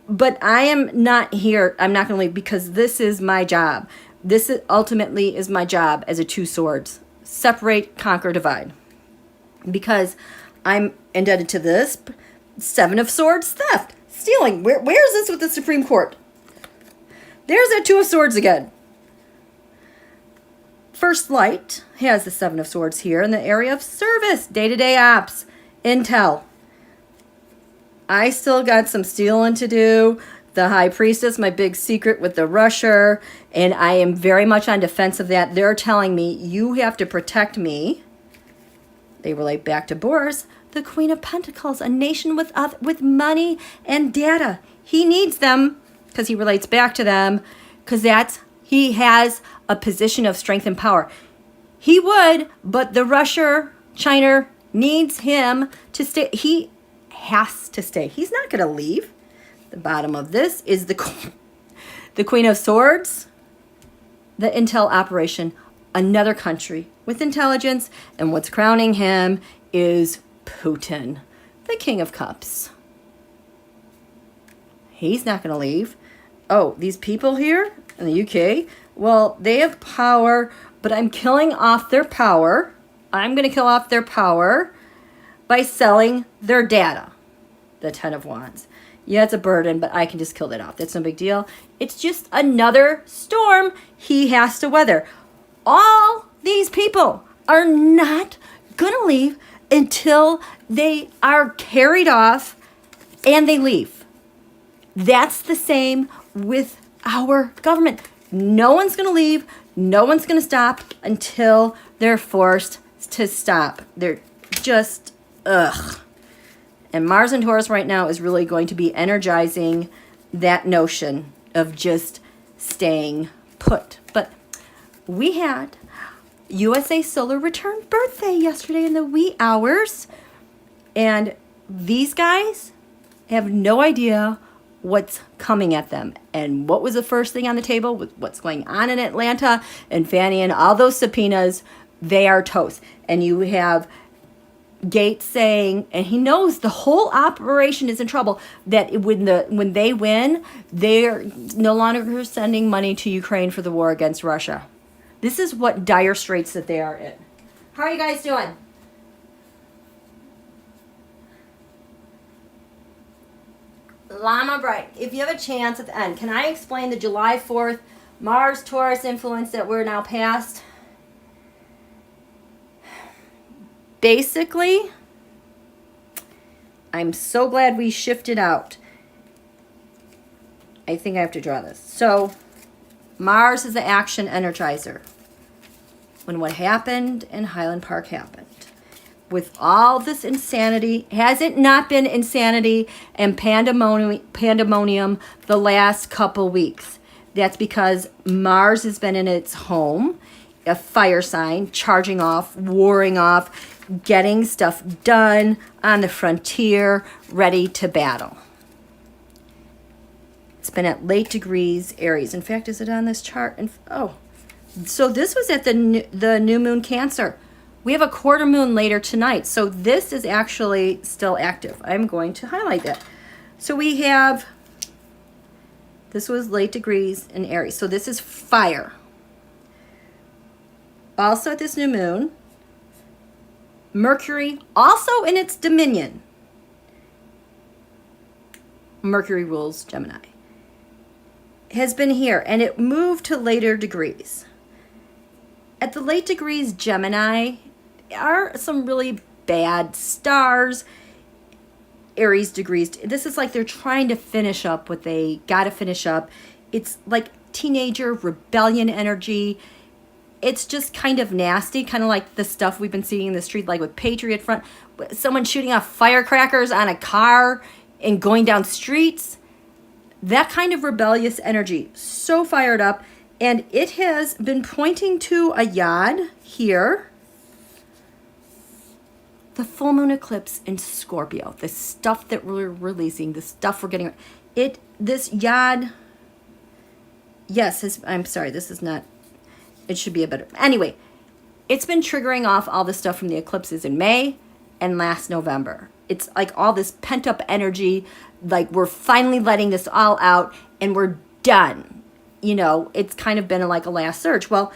But I am not here. I'm not going to leave because this is my job. This is, ultimately is my job as a Two Swords. Separate, conquer, divide. Because I'm indebted to this. Seven of Swords, theft, stealing. Where is this with the Supreme Court? There's that Two of Swords again. First Light has the Seven of Swords here in the area of service, day-to-day ops, intel. I still got some stealing to do. The High Priestess, my big secret with the Rusher, and I am very much on defense of that. They're telling me, you have to protect me. They relate back to Boris, the Queen of Pentacles, a nation with money and data. He needs them because he relates back to them because he has a position of strength and power. He would, but the Russia, China needs him to stay. He has to stay. He's not going to leave. The bottom of this is the Queen of Swords, the intel operation, another country with intelligence, and what's crowning him is Putin, the King of Cups. He's not going to leave. Oh, these people here in the UK, well, they have power, but I'm killing off their power. I'm going to kill off their power by selling their data. The Ten of Wands. Yeah, it's a burden, but I can just kill that off. That's no big deal. It's just another storm he has to weather. All these people are not going to leave until they are carried off and they leave. That's the same with our government. No one's going to leave. No one's going to stop until they're forced to stop. They're just, ugh. And Mars and Taurus right now is really going to be energizing that notion of just staying put. But we had USA Solar Return birthday yesterday in the wee hours. And these guys have no idea what's coming at them. And what was the first thing on the table with what's going on in Atlanta and Fannie and all those subpoenas? They are toast. And you have Gates saying, and he knows the whole operation is in trouble, that when they win, they're no longer sending money to Ukraine for the war against Russia. This is what dire straits that they are in. How are you guys doing? Llama Bright, if you have a chance at the end, can I explain the July 4th Mars Taurus influence that we're now past? Basically, I'm so glad we shifted out. I think I have to draw this. So, Mars is the action energizer. When what happened in Highland Park happened. with all this insanity. Has it not been insanity and pandemonium the last couple weeks? That's because Mars has been in its home, a fire sign, charging off, warring off, getting stuff done on the frontier, ready to battle. It's been at late degrees Aries. In fact, is it on this chart? And oh, so this was at the new moon Cancer. We have a quarter moon later tonight, so this is actually still active. I'm going to highlight that. So we have, this was late degrees in Aries, so this is fire. Also at this new moon, Mercury, also in its dominion. Mercury rules Gemini. Has been here, and it moved to later degrees. At the late degrees Gemini are some really bad stars. Aries degrees. This is like they're trying to finish up what they got to finish up. It's like teenager rebellion energy. It's just kind of nasty, kind of like the stuff we've been seeing in the street, like with Patriot Front, someone shooting off firecrackers on a car and going down streets. That kind of rebellious energy, so fired up. And it has been pointing to a yod here. The full moon eclipse in Scorpio, the stuff that we're releasing, the stuff we're getting. This yod, yes, I'm sorry, this is not, it should be a better, anyway, it's been triggering off all the stuff from the eclipses in May and last November. It's like all this pent up energy, like we're finally letting this all out and we're done. You know, it's kind of been like a last surge. Well,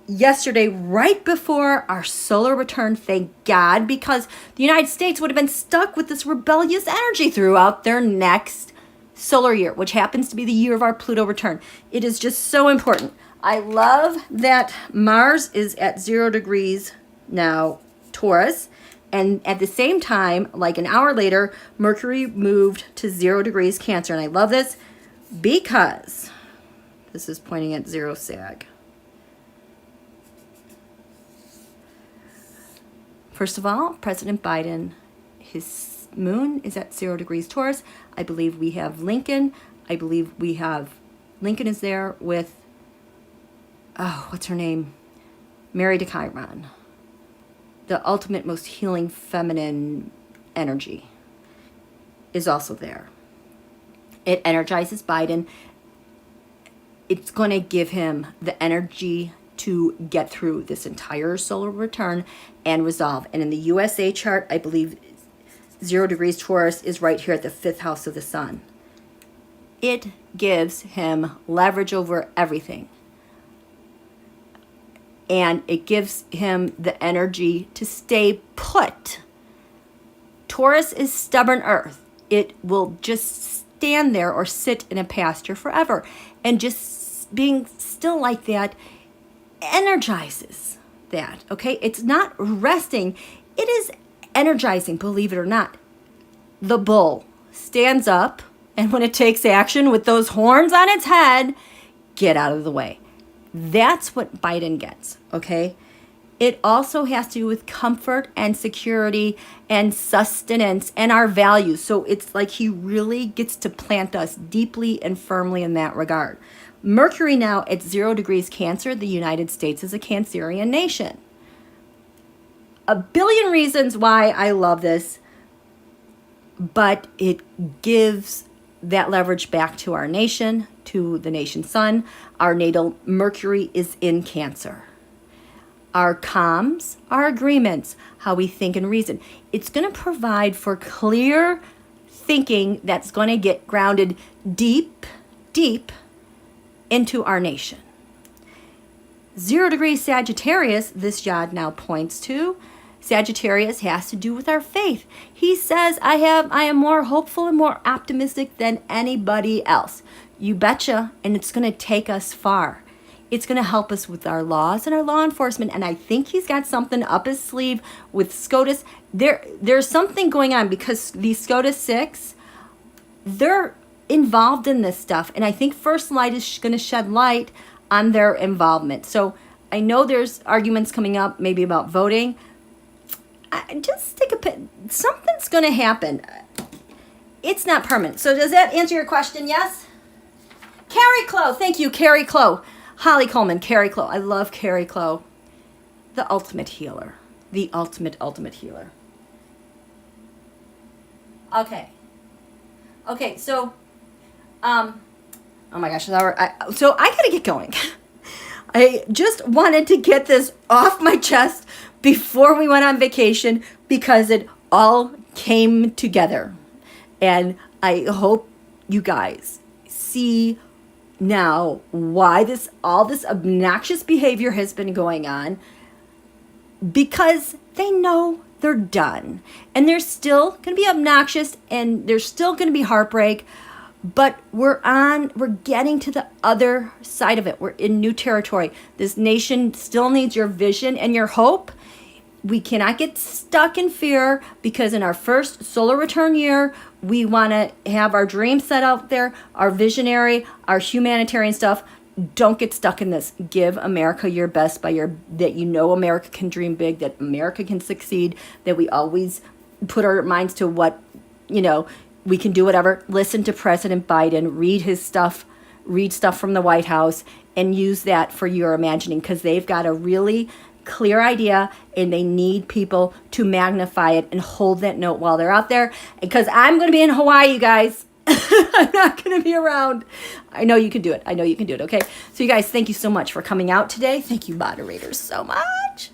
yesterday, right before our solar return, thank God, because the United States would have been stuck with this rebellious energy throughout their next solar year, which happens to be the year of our Pluto return. It is just so important. I love that Mars is at 0 degrees now, Taurus, and at the same time, like an hour later, Mercury moved to 0 degrees Cancer. And I love this because this is pointing at 0 Sag. First of all, President Biden, his moon is at 0 degrees Taurus. I believe we have Lincoln. I believe we have, Lincoln is there with, oh, what's her name? Mary to Chiron. The ultimate, most healing feminine energy is also there. It energizes Biden. It's going to give him the energy to get through this entire solar return and resolve. And in the USA chart, I believe 0 degrees Taurus is right here at the 5th house of the sun. It gives him leverage over everything. And it gives him the energy to stay put. Taurus is stubborn earth. It will just stand there or sit in a pasture forever. And just being still like that energizes that, okay? It's not resting. It is energizing, believe it or not. The bull stands up, and when it takes action with those horns on its head, get out of the way. That's what Biden gets, okay? It also has to do with comfort and security and sustenance and our values. So it's like he really gets to plant us deeply and firmly in that regard. Mercury now at 0 degrees Cancer, the United States is a Cancerian nation. A billion reasons why I love this, but it gives that leverage back to our nation, to the nation sun. Our natal Mercury is in Cancer. Our comms, our agreements, how we think and reason. It's going to provide for clear thinking that's going to get grounded deep, deep into our nation. 0 degrees Sagittarius, this yod now points to. Sagittarius has to do with our faith. He says, I am more hopeful and more optimistic than anybody else. You betcha, and it's going to take us far. It's going to help us with our laws and our law enforcement, and I think he's got something up his sleeve with SCOTUS. There's something going on because the SCOTUS 6, they're involved in this stuff, and I think First Light is going to shed light on their involvement. So I know there's arguments coming up maybe about voting. just take a pin. Something's going to happen. It's not permanent. So does that answer your question? Yes? Carrie Clow. Thank you, Carrie Clow. Holly Coleman, Carrie Clow. I love Carrie Clow. The ultimate healer. The ultimate healer. Okay. Okay, so, oh my gosh, so I gotta get going. I just wanted to get this off my chest before we went on vacation because it all came together. And I hope you guys see now why all this obnoxious behavior has been going on, because they know they're done. And they're still going to be obnoxious and there's still going to be heartbreak, but we're getting to the other side of it. We're in new territory. This nation still needs your vision and your hope. We cannot get stuck in fear, because in our first solar return year, we want to have our dreams set out there, our visionary, our humanitarian stuff. Don't get stuck in this. Give America your best that you know America can dream big, that America can succeed, that we always put our minds to what, we can do whatever. Listen to President Biden, read his stuff, read stuff from the White House, and use that for your imagining, because they've got a really clear idea and they need people to magnify it and hold that note while they're out there. Because I'm going to be in Hawaii, you guys. I'm not going to be around. I know you can do it. Okay. So you guys, thank you so much for coming out today. Thank you, moderators, so much.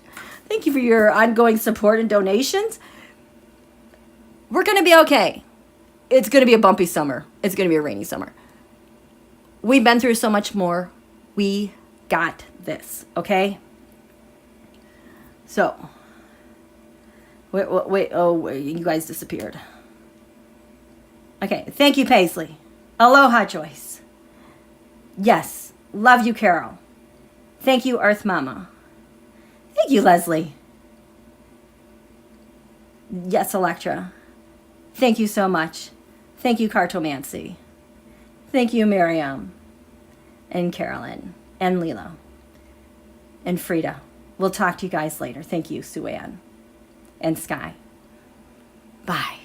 Thank you for your ongoing support and donations. We're going to be okay. It's going to be a bumpy summer. It's going to be a rainy summer. We've been through so much more. We got this. Okay. So, wait, you guys disappeared. Okay, thank you, Paisley. Aloha, Joyce. Yes, love you, Carol. Thank you, Earth Mama. Thank you, Leslie. Yes, Electra. Thank you so much. Thank you, Cartomancy. Thank you, Miriam. And Carolyn. And Leela. And Frida. We'll talk to you guys later. Thank you, Sue Ann. And Sky. Bye.